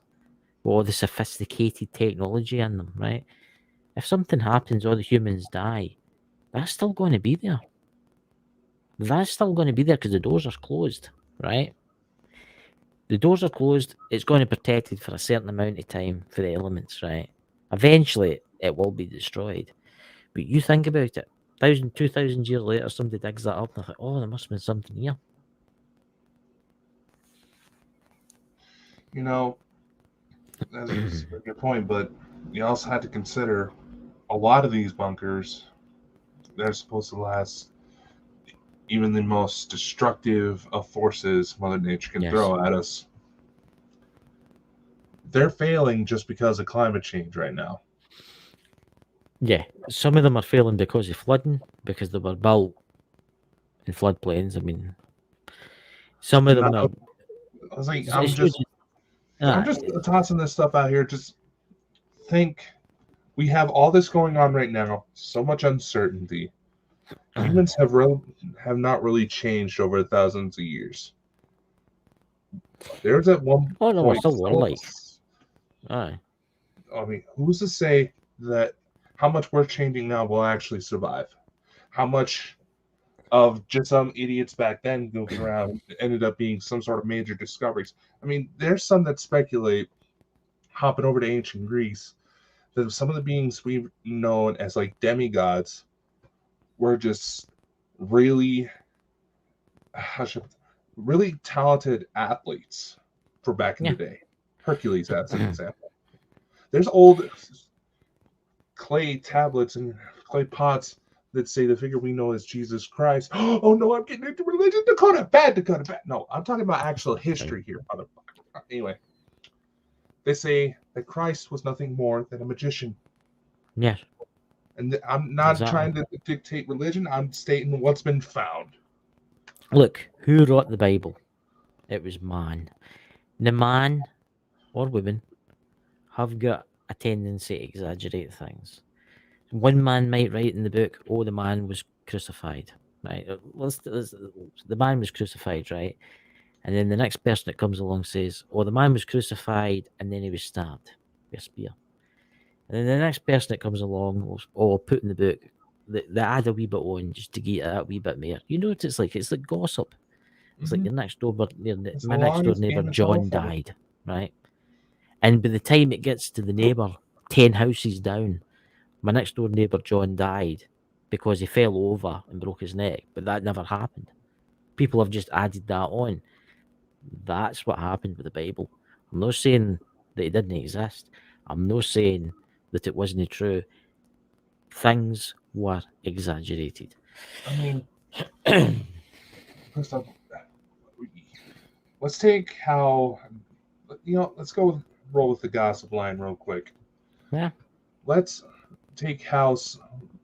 with all the sophisticated technology in them, right? If something happens, all the humans die, that's still going to be there. That's still going to be there because the doors are closed, right? The doors are closed. It's going to be protected for a certain amount of time for the elements, right? Eventually, it will be destroyed. But you think about it. 2,000 years later, somebody digs that up and they're like, oh, there must have been something here. You know, that's a good point, but you also had to consider a lot of these bunkers, they're supposed to last even the most destructive of forces Mother Nature can Yes. throw at us. They're failing just because of climate change right now. Yeah, some of them are failing because of flooding, because they were built in floodplains. I mean, some of them Not- are. I was like, it's just- I'm ah, just tossing this stuff out here. Just think, we have all this going on right now, so much uncertainty. Humans have not really changed over thousands of years. There's at one Oh no, we're point. still warlike. Aye. I mean, who's to say that how much we're changing now will actually survive? How much of just some idiots back then goofing around ended up being some sort of major discoveries? I mean, there's some that speculate, hopping over to ancient Greece, that some of the beings we've known as like demigods were just really, really talented athletes for back in the day. Hercules, as an example. There's old clay tablets and clay pots that say the figure we know as Jesus Christ. Oh no, I'm getting into religion. Dakota, bad. No, I'm talking about actual history here, motherfucker. Anyway, they say that Christ was nothing more than a magician. Yes. And I'm not Exactly. trying to dictate religion. I'm stating what's been found. Look, who wrote the Bible? It was man. The man or women have got a tendency to exaggerate things. One man might write in the book, "Oh, the man was crucified." Right? The man was crucified, right? And then the next person that comes along says, "Oh, the man was crucified and then he was stabbed with a spear." And then the next person that comes along will, "Oh, put in the book that add a wee bit on just to get that wee bit more." You know what it's like? It's like gossip. It's like your next door, my next door neighbor John died, right? And by the time it gets to the neighbor 10 houses down, my next door neighbor John died because he fell over and broke his neck, but that never happened. People have just added that on. That's what happened with the Bible. I'm not saying that it didn't exist. I'm not saying that it wasn't true. Things were exaggerated. I mean, first off, let's take how, let's roll with the gossip line real quick. Yeah. Let's take how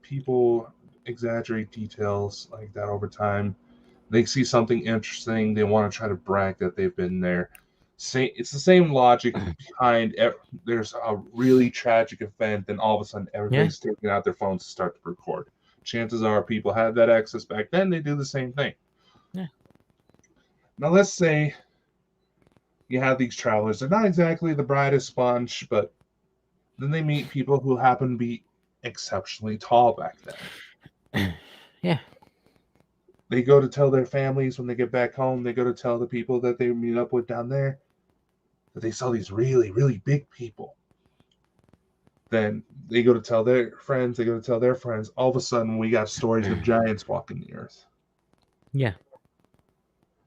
people exaggerate details like that over time. They see something interesting, they want to try to brag that they've been there. It's the same logic behind there's a really tragic event, then all of a sudden everybody's taking out their phones to start to record. Chances are people had that access back then, they do the same thing. Yeah. Now let's say you have these travelers. They're not exactly the brightest bunch, but then they meet people who happen to be exceptionally tall back then. Yeah. They go to tell their families when they get back home, they go to tell the people that they meet up with down there that they saw these really, really big people. Then they go to tell their friends, all of a sudden we got stories of giants walking the earth. Yeah.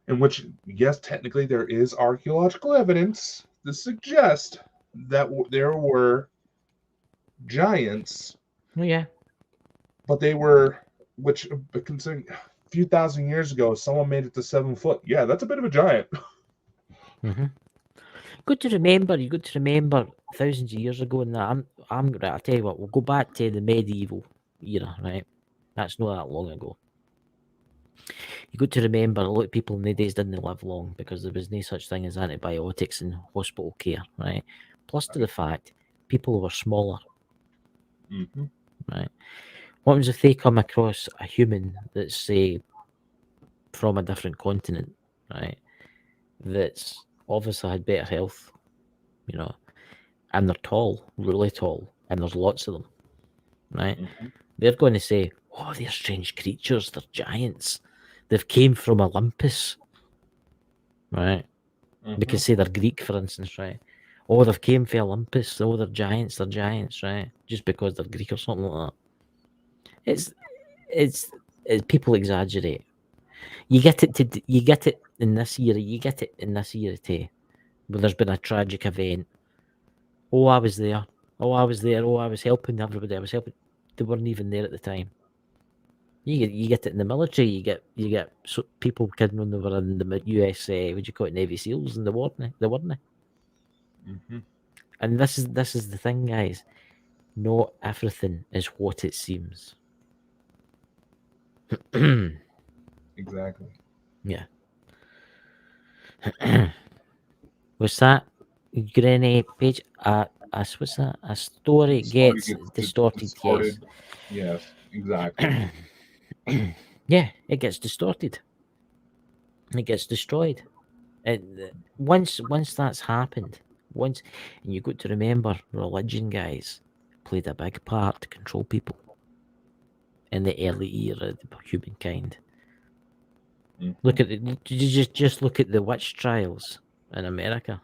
In which, yes, technically there is archaeological evidence to suggest that there were giants. Oh, yeah. But they were, considering a few thousand years ago, someone made it to 7 foot. Yeah, that's a bit of a giant. Mm-hmm. Good to remember. You got to remember thousands of years ago. And that I'm right. I'll tell you what. We'll go back to the medieval era, right? That's not that long ago. You got to remember a lot of people in the days didn't live long because there was no such thing as antibiotics and hospital care, right? Plus to the fact people were smaller, Mm-hmm. right? What happens if they come across a human that's, say, from a different continent, right? That's obviously had better health, you know, and they're tall, really tall, and there's lots of them, right? Mm-hmm. They're going to say, "Oh, they're strange creatures. They're giants. They've came from Olympus," right? Mm-hmm. We can say they're Greek, for instance, right? Oh, they've came from Olympus. Oh, they're giants, right? Just because they're Greek or something like that. It's people exaggerate. You get it in this era. You get it in this era too, where there's been a tragic event. Oh, I was there. Oh, I was there. Oh, I was helping everybody. I was helping. They weren't even there at the time. You get it in the military. You get people kidding when they were in the US. What do you call it? Navy SEALs, and they weren't. Mm-hmm. And this is the thing, guys. Not everything is what it seems. Exactly. Yeah. What's that? Granny page? What's that? A story gets distorted. Yes, exactly. Yeah, it gets distorted. It gets destroyed. And once that's happened, and you got to remember, religion, guys, played a big part to control people in the early era of humankind. Mm-hmm. Look at just look at the witch trials in America.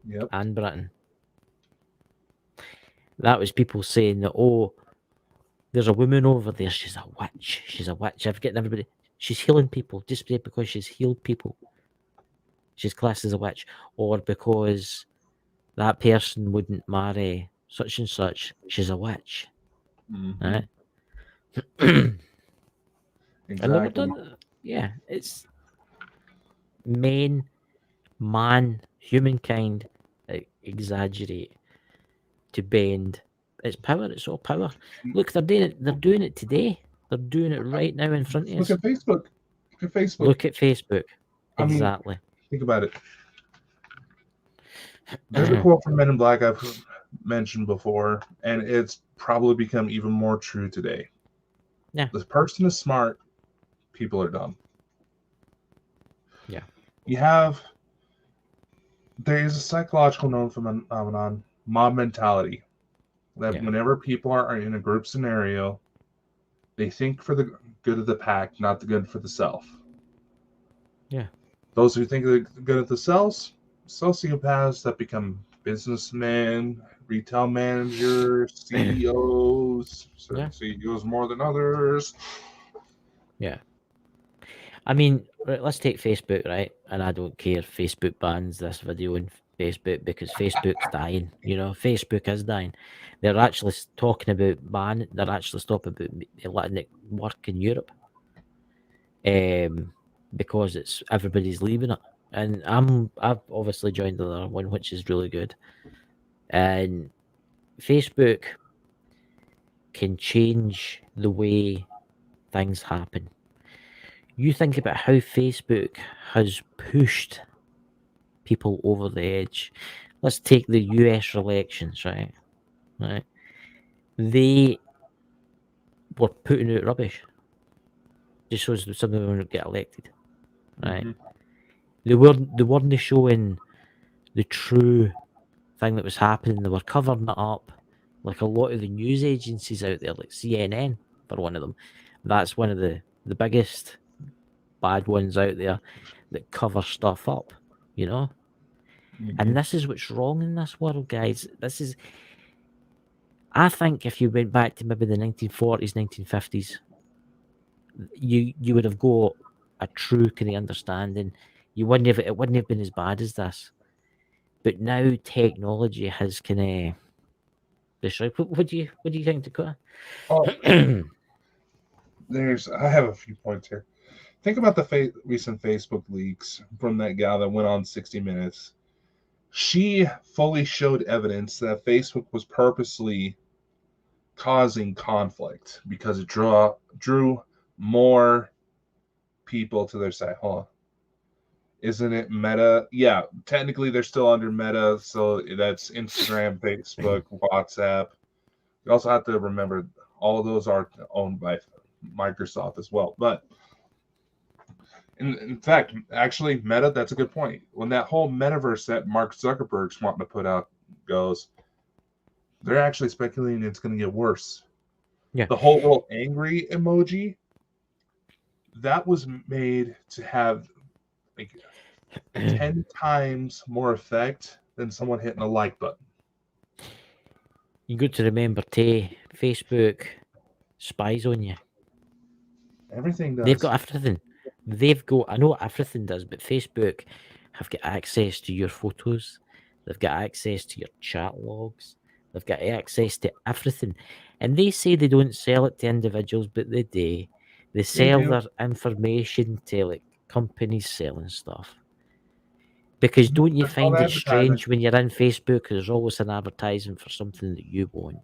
Yep. And Britain. That was people saying that, oh, there's a woman over there, she's a witch. I've getting everybody. She's healing people just because she's healed people. She's classed as a witch, or because that person wouldn't marry such and such, she's a witch. Mm-hmm. Right? Exactly. And they were done. Yeah, it's humankind exaggerate to bend its power. It's all power. Look, they're doing it. They're doing it today. They're doing it right now in front of us. Look at Facebook. Look at Facebook. Exactly. Think about it. There's a quote from Men in Black I've mentioned before, and it's probably become even more true today. Yeah. The person is smart, people are dumb. Yeah. There is a psychological known phenomenon, mob mentality, that whenever people are in a group scenario, they think for the good of the pack, not the good for the self. Yeah. Those who think of the good of the selves, sociopaths that become businessmen, retail managers, CEOs, certain CEOs more than others. Yeah. I mean, let's take Facebook, right? And I don't care if Facebook bans this video on Facebook because Facebook's dying. You know, Facebook is dying. They're actually talking about they're actually stopping about letting it work in Europe. Because everybody's leaving it. And I've obviously joined the other one, which is really good. And Facebook can change the way things happen. You think about how Facebook has pushed people over the edge. Let's take the US elections, right? Right. They were putting out rubbish just so some of them would get elected. Right. Mm-hmm. They weren't showing the true thing that was happening. They were covering it up, like a lot of the news agencies out there, like CNN for one of them. That's one of the biggest bad ones out there that cover stuff up, you know. And this is what's wrong in this world, guys. I think if you went back to maybe the 1940s, 1950s, you would have got a true kind of understanding. It wouldn't have been as bad as this. But now technology has kind of destroyed. What do you think, Dakota? Oh, I have a few points here. Think about the recent Facebook leaks from that gal that went on 60 Minutes. She fully showed evidence that Facebook was purposely causing conflict because it drew more people to their site. Hold on. Isn't it Meta? Yeah, technically they're still under Meta, so that's Instagram, Facebook, WhatsApp. You also have to remember all of those are owned by Microsoft as well. But in fact, actually, Meta, that's a good point. When that whole metaverse that Mark Zuckerberg's wanting to put out goes, they're actually speculating it's going to get worse. Yeah. The whole little angry emoji, that was made to have like 10 times more effect than someone hitting a like button. You got to remember, Facebook spies on you. Everything does. They've got everything. I know everything does, but Facebook have got access to your photos. They've got access to your chat logs. They've got access to everything. And they say they don't sell it to individuals, but they do. They sell their information to like companies selling stuff. Because don't you find it strange when you're in Facebook, there's always an advertisement for something that you want?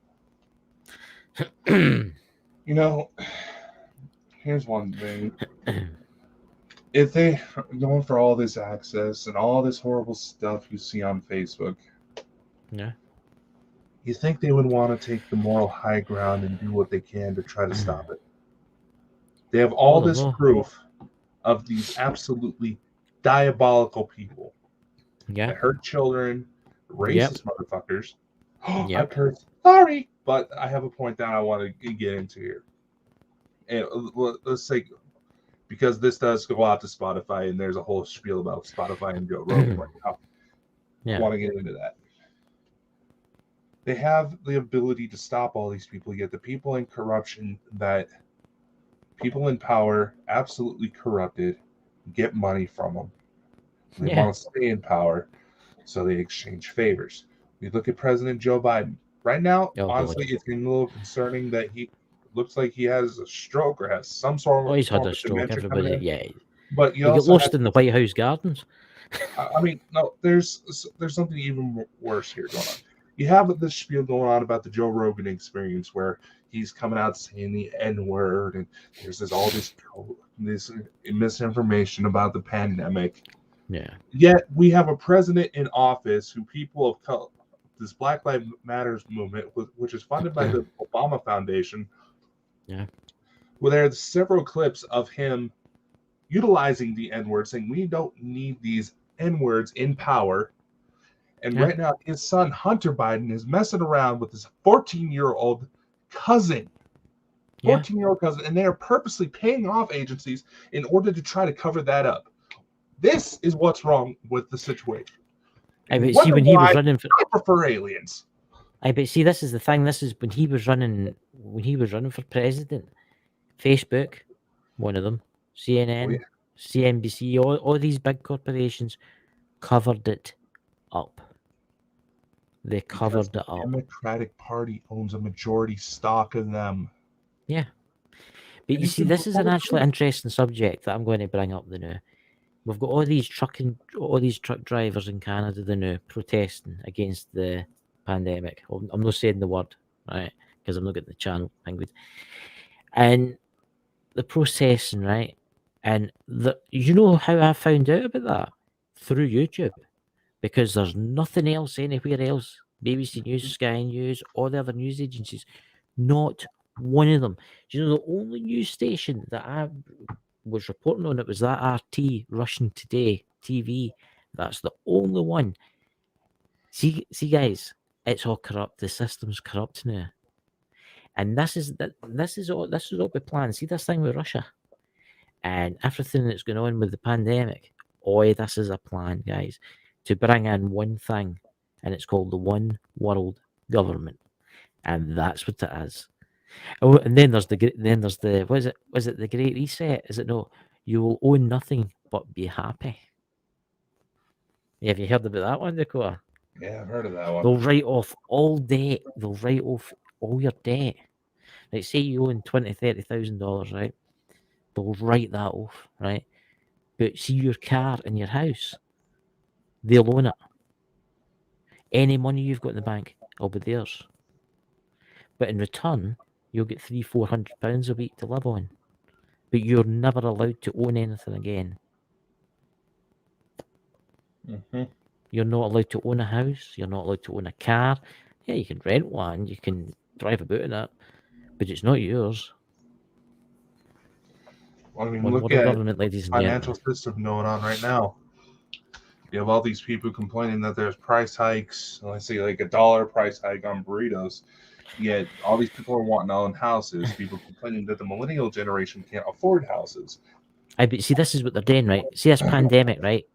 You know, here's one thing. If they are going for all this access and all this horrible stuff you see on Facebook, yeah, you think they would want to take the moral high ground and do what they can to try to stop it? They have all this proof of these absolutely diabolical people that hurt children, racist motherfuckers. I cursed. Sorry, but I have a point that I want to get into here. And let's say, because this does go out to Spotify, and there's a whole spiel about Spotify and Joe Rogan right now. I want to get into that. They have the ability to stop all these people, yet the people in corruption, that people in power, absolutely corrupted, get money from them. They want to stay in power, so they exchange favors. We look at President Joe Biden. Right now, honestly, it's getting a little concerning that he looks like he has a stroke or has some sort of he's had a stroke, everybody, But you get lost in the White House gardens. I mean, no, there's something even worse here going on. You have this spiel going on about the Joe Rogan experience where he's coming out saying the N-word, and there's all this misinformation about the pandemic. Yeah. Yet we have a president in office who people have called this Black Lives Matters movement, which is funded by the Obama Foundation. Yeah. Well, there are several clips of him utilizing the N-word, saying we don't need these N-words in power. And right now, his son, Hunter Biden, is messing around with his 14-year-old cousin. 14-year-old cousin. And they are purposely paying off agencies in order to try to cover that up. This is what's wrong with the situation. I bet see when he was running for, I prefer aliens. I bet see this is the thing. This is when he was running for president. Facebook, one of them, CNN, CNBC, all these big corporations covered it up. They covered it up. The Democratic Party owns a majority stock of them. Yeah. But you see, this is an actually interesting subject that I'm going to bring up now. We've got all these truck drivers in Canada now protesting against the pandemic. I'm not saying the word, right? Because I'm not getting the channel language. And the processing, right? And you know how I found out about that? Through YouTube. Because there's nothing else anywhere else. BBC News, Sky News, all the other news agencies. Not one of them. Do you know the only news station that I was reporting on it was that RT, Russian Today TV. That's the only one. See, guys, it's all corrupt. The system's corrupt now, and this is all we plan. See this thing with Russia and everything that's going on with the pandemic. Oh, this is a plan, guys, to bring in one thing, and it's called the One World Government, and that's what it is. Oh, and then there's the was it the Great Reset? Is it no? You will own nothing but be happy. Have you heard about that one, Dakota? Yeah, I've heard of that one. They'll write off all debt. They'll write off all your debt. Like, say you own $20,000-$30,000, right? They'll write that off, right? But see your car and your house, they'll own it. Any money you've got in the bank will be theirs. But in return, you'll get £300-400 a week to live on. But you're never allowed to own anything again. Mm-hmm. You're not allowed to own a house. You're not allowed to own a car. Yeah, you can rent one. You can drive about in it. But it's not yours. Well, I mean, One look world at government, ladies the and financial gentlemen. system going on right now. You have all these people complaining that there's price hikes. Let's say like $1 price hike on burritos. Yet all these people are wanting to own houses. People complaining that the millennial generation can't afford houses. But see, this is what they're doing, right? See, this pandemic, right?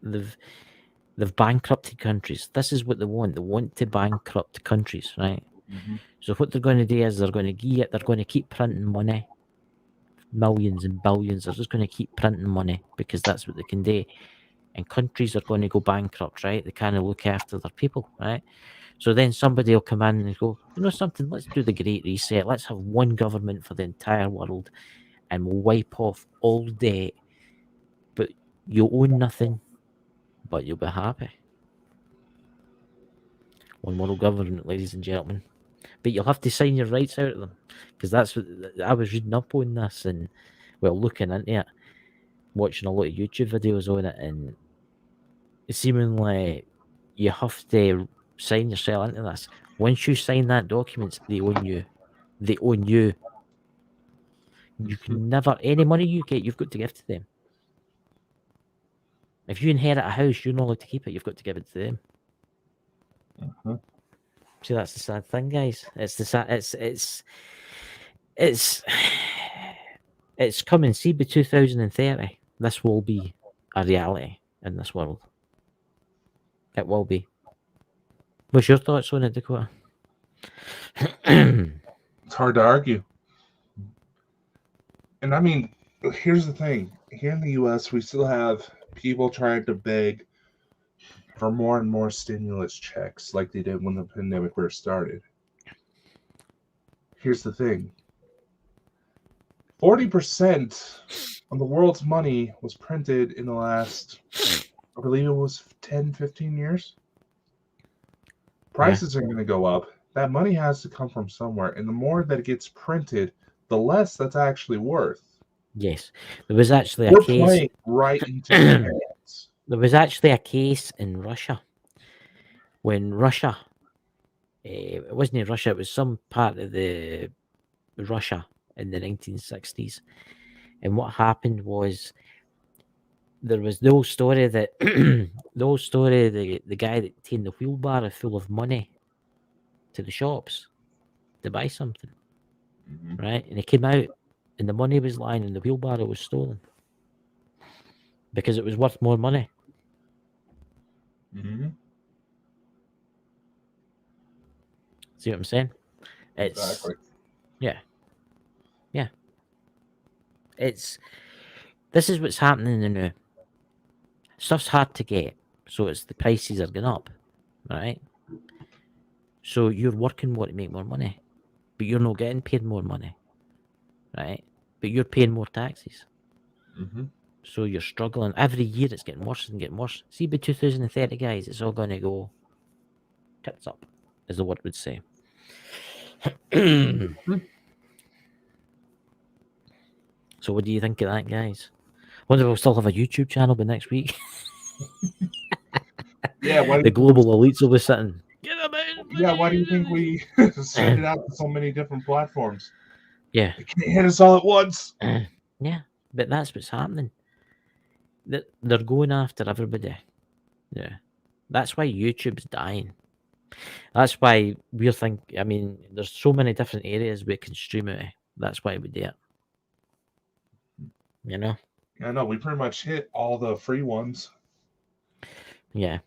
They've bankrupted countries. This is what they want. They want to bankrupt countries, right? Mm-hmm. So what they're going to do is they're going to keep printing money, millions and billions. They're just going to keep printing money because that's what they can do. And countries are going to go bankrupt, right? They kind of look after their people, right? So then somebody will come in and go, you know something, let's do the Great Reset. Let's have one government for the entire world and we'll wipe off all debt. But you'll own nothing, but you'll be happy. One world government, ladies and gentlemen. But you'll have to sign your rights out of them. Because that's what I was reading up on this and, well, looking into it, watching a lot of YouTube videos on it, and seemingly you have to sign yourself into this. Once you sign that document, they own you. They own you. You can never, any money you get, you've got to give to them. If you inherit a house, you're not allowed to keep it. You've got to give it to them. Mm-hmm. See, that's the sad thing, guys. It's coming. See, by 2030, this will be a reality in this world. It will be. What's your thoughts on it, Dakota? It's hard to argue. And I mean, here's the thing. Here in the U.S., we still have people trying to beg for more and more stimulus checks like they did when the pandemic first started. Here's the thing. 40% of the world's money was printed in the last, I believe it was 10, 15 years. Prices are going to go up. That money has to come from somewhere. And the more that it gets printed, the less that's actually worth. Yes. There was actually We're a case. playing right into their hands. There was actually a case in Russia when Russia, it wasn't in Russia, it was some part of the Russia in the 1960s. And what happened was there was the old story that the guy that taken the wheelbarrow full of money to the shops to buy something, right? And he came out and the money was lying and the wheelbarrow was stolen because it was worth more money. Mm-hmm. See what I'm saying? It's Exactly. yeah. This is what's happening now. Stuff's hard to get, so it's the prices are going up, right? So you're working more to make more money, but you're not getting paid more money, right? But you're paying more taxes. Mm-hmm. So you're struggling. Every year it's getting worse and getting worse. See, by 2030, guys, it's all going to go tits up, as the word would say. So what do you think of that, guys? Wonder if we'll still have a YouTube channel by next week. Yeah, the global elites will be sitting. Why do you think we send it out to so many different platforms? Yeah. They can't hit us all at once. Yeah, but that's what's happening. They're going after everybody. Yeah. That's why YouTube's dying. That's why we're thinking. I mean, there's so many different areas we can stream it. That's why we do it. You know? I know we pretty much hit all the free ones. Yeah.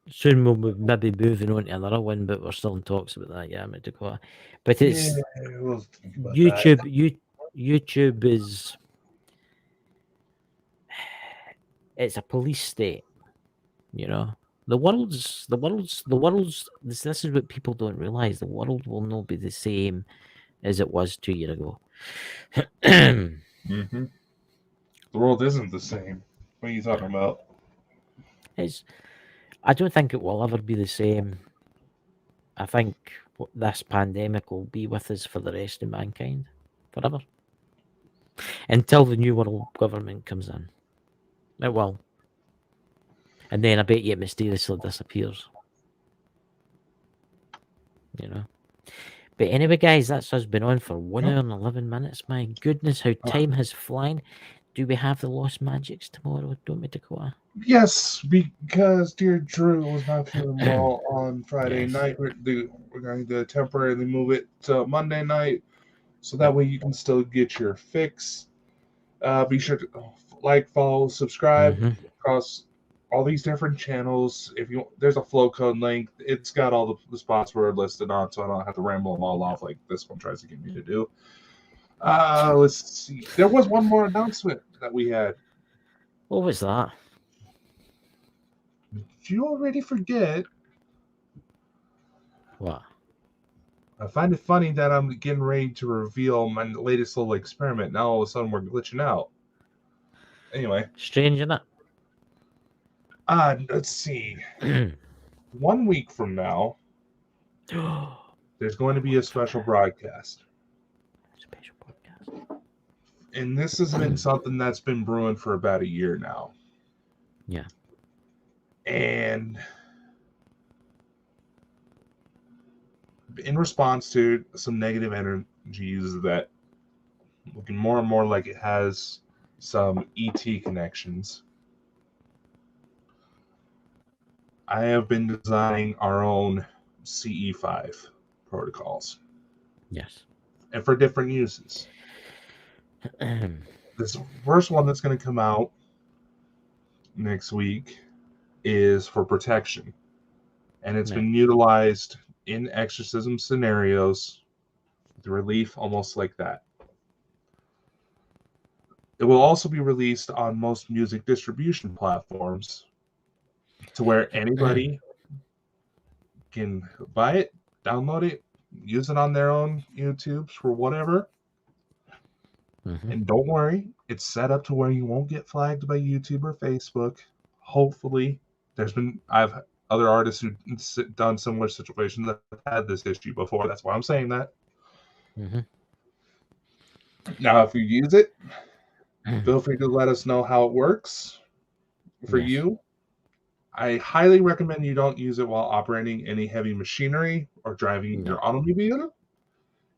Soon we'll maybe moving on to another one, but we're still in talks about that. Yeah, Dakota. But it's we'll think about YouTube. that. YouTube is it's a police state. You know, the world's. This is what people don't realize. The world will not be the same as it was 2 years ago. Mm-hmm. The world isn't the same. What are you talking about? I don't think it will ever be the same. I think this pandemic will be with us for the rest of mankind, forever, until the new world government comes in. It will, and then I bet you it mysteriously disappears. You know. But anyway, guys, that's us been on for 1 hour and 11 minutes. My goodness, how time has flown. Do we have the Lost Magics tomorrow, don't we, Dakota? Yes, because dear Drew was not feeling well on Friday Yes. night. We're going to temporarily move it to Monday night, so that way you can still get your fix. Be sure to like, follow, subscribe across all these different channels. If you there's a flow code link, it's got all the spots we're listed on, so I don't have to ramble them all off like this one tries to get me to do. Let's see. There was one more announcement that we had. What was that? Did you already forget? What? I find it funny that I'm getting ready to reveal my latest little experiment. Now all of a sudden we're glitching out. Anyway. Strange, isn't it? Let's see. 1 week from now, there's going to be a special broadcast. Special broadcast. And this has been something that's been brewing for about a year now. Yeah. And in response to some negative energies that looking more and more like it has some ET connections, I have been designing our own CE5 protocols. Yes. And for different uses. This first one that's going to come out next week is for protection. And it's been utilized in exorcism scenarios with relief almost like that. It will also be released on most music distribution platforms to where anybody can buy it, download it, use it on their own YouTubes or whatever. And don't worry, it's set up to where you won't get flagged by YouTube or Facebook. Hopefully, I've other artists who've done similar situations that have had this issue before. That's why I'm saying that. Now, if you use it, feel free to let us know how it works for you. I highly recommend you don't use it while operating any heavy machinery or driving your automobile,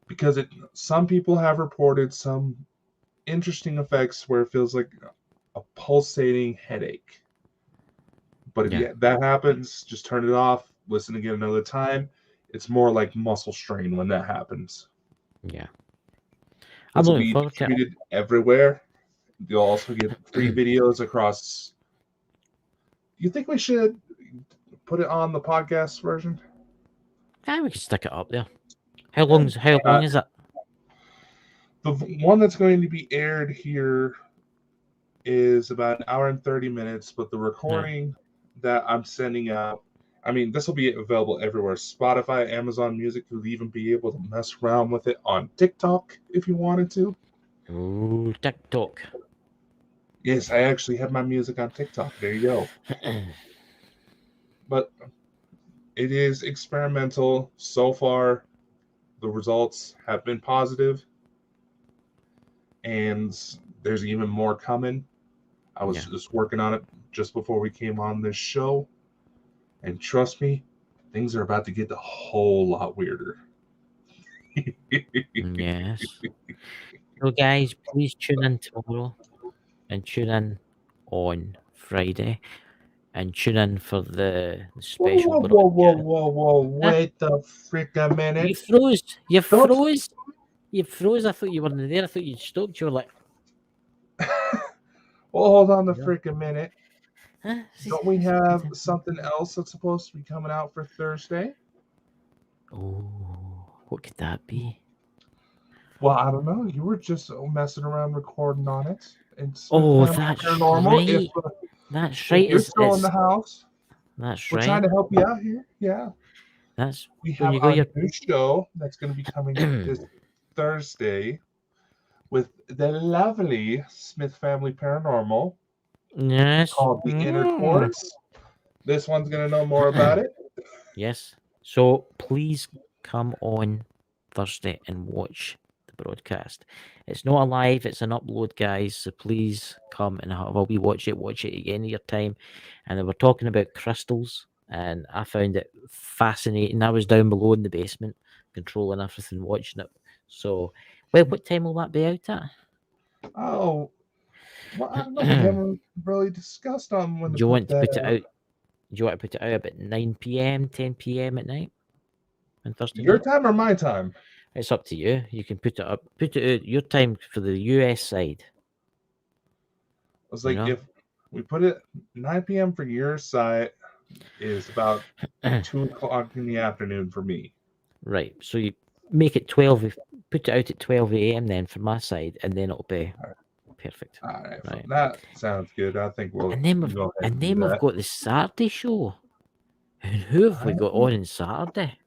because some people have reported some interesting effects where it feels like a pulsating headache. But if that happens, just turn it off, listen again another time. It's more like muscle strain when that happens. Yeah. I'm looking forward to it. Distributed everywhere. You'll also get free videos across. You think we should put it on the podcast version? Yeah, we can stick it up there. How long is it? The one that's going to be aired here is about 1 hour and 30 minutes, but the recording that I'm sending out, I mean, this will be available everywhere. Spotify, Amazon Music, you'll even be able to mess around with it on TikTok if you wanted to. Ooh, TikTok. Yes, I actually have my music on TikTok. There you go. But it is experimental. So far, the results have been positive. And there's even more coming. I was just working on it just before we came on this show. And trust me, things are about to get a whole lot weirder. Yes. So, guys, please tune in tomorrow and tune in on Friday. and tune in for the Whoa, special whoa, whoa, whoa, broadcast. whoa, whoa! Wait the frick a You minute! froze. You Don't- froze. You froze. I thought you weren't there. I thought you'd stopped. You were like, Well, hold on the Yeah. frick a minute. huh? Don't we have something else that's supposed to be coming out for Thursday? Oh, what could that be? Well, I don't know. You were just messing around recording on it. It's Oh, Family that's Paranormal. right. That's If right. you're still in the house, That's we're right. trying to help you out here. Yeah. That's We when have you go a your new show that's going to be coming this Thursday with the lovely Smith Family Paranormal yes. called The Intercourse. This one's going to know more about it. Yes. So please come on Thursday and watch the broadcast. It's not a live, it's an upload, guys. So please come and have a wee watch it again at your time. And they were talking about crystals, and I found it fascinating. I was down below in the basement, controlling everything, watching it. So, well, what time will that be out at? Oh, well, I don't know. We haven't really discussed on when Do to you put want to that put it out. out? Do you want to put it out about 9 p.m., 10 p.m. at night on Thursday Your night? time or my time? It's up to you. You can put it out your time for the US side. I was You like, know? if we put it 9 p.m. for your site, is about 2 o'clock in the afternoon for me. Right. So you make it 12, put it out at 12 a.m. then for my side, and then it'll be perfect. All right, Right. that sounds good. I think we'll And then go ahead and do we've that. got the Saturday show. And who have we got on Saturday?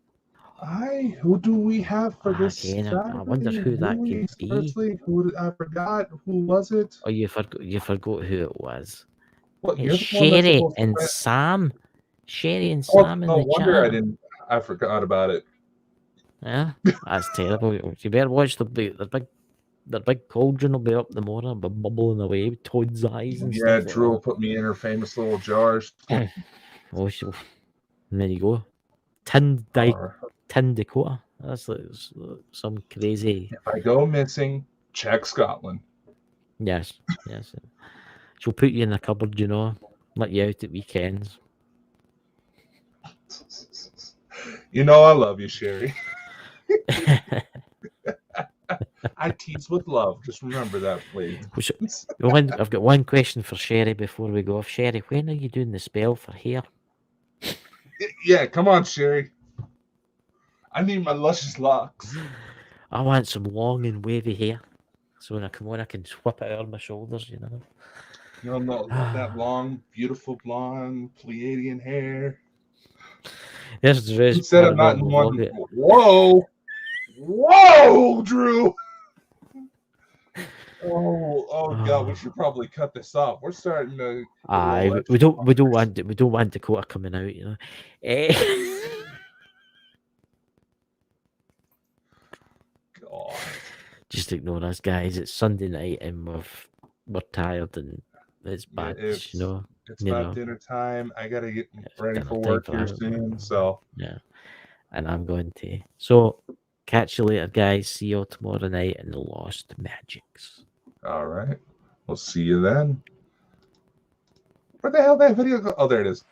Who do we have for this Again, Saturday? I wonder who that could be. Seriously, I forgot. Who was it? Oh, you forgot who it was. What, It's you're the one that's Sherry supposed to and print- Sam. Sherry and Oh, Sam in no the wonder chat. I forgot about it. Yeah, that's terrible. You better watch the big cauldron will be up the morning, be bubbling away with Toad's eyes and Yeah, stuff. Drew will put me in her famous little jars. Oh, and there you go. Tin Dakota. That's like some crazy. If I go missing, check Scotland. Yes. She'll put you in the cupboard, you know, let you out at weekends. You know I love you, Sherry. I tease with love. Just remember that, please. I've got one question for Sherry before we go off. Sherry, when are you doing the spell for hair? Yeah, come on, Sherry. I need my luscious locks. I want some long and wavy hair. So when I come on, I can whip it out on my shoulders, you know. You know, that long, beautiful blonde Pleiadian hair. Yes, Drew's You said I'm not in paranormal one. Whoa, Drew. Oh God, we should probably cut this off. We're starting to. we don't want Dakota coming out, you know. God. Just ignore us, guys. It's Sunday night and we're tired and it's bad, you know. It's about dinner time. I gotta get ready dinner for time work for here that. soon. So Yeah, and I'm going to. So catch you later, guys. See you all tomorrow night in the Lost Magics. all right, we'll see you then. Where the hell that video go? Oh, there it is.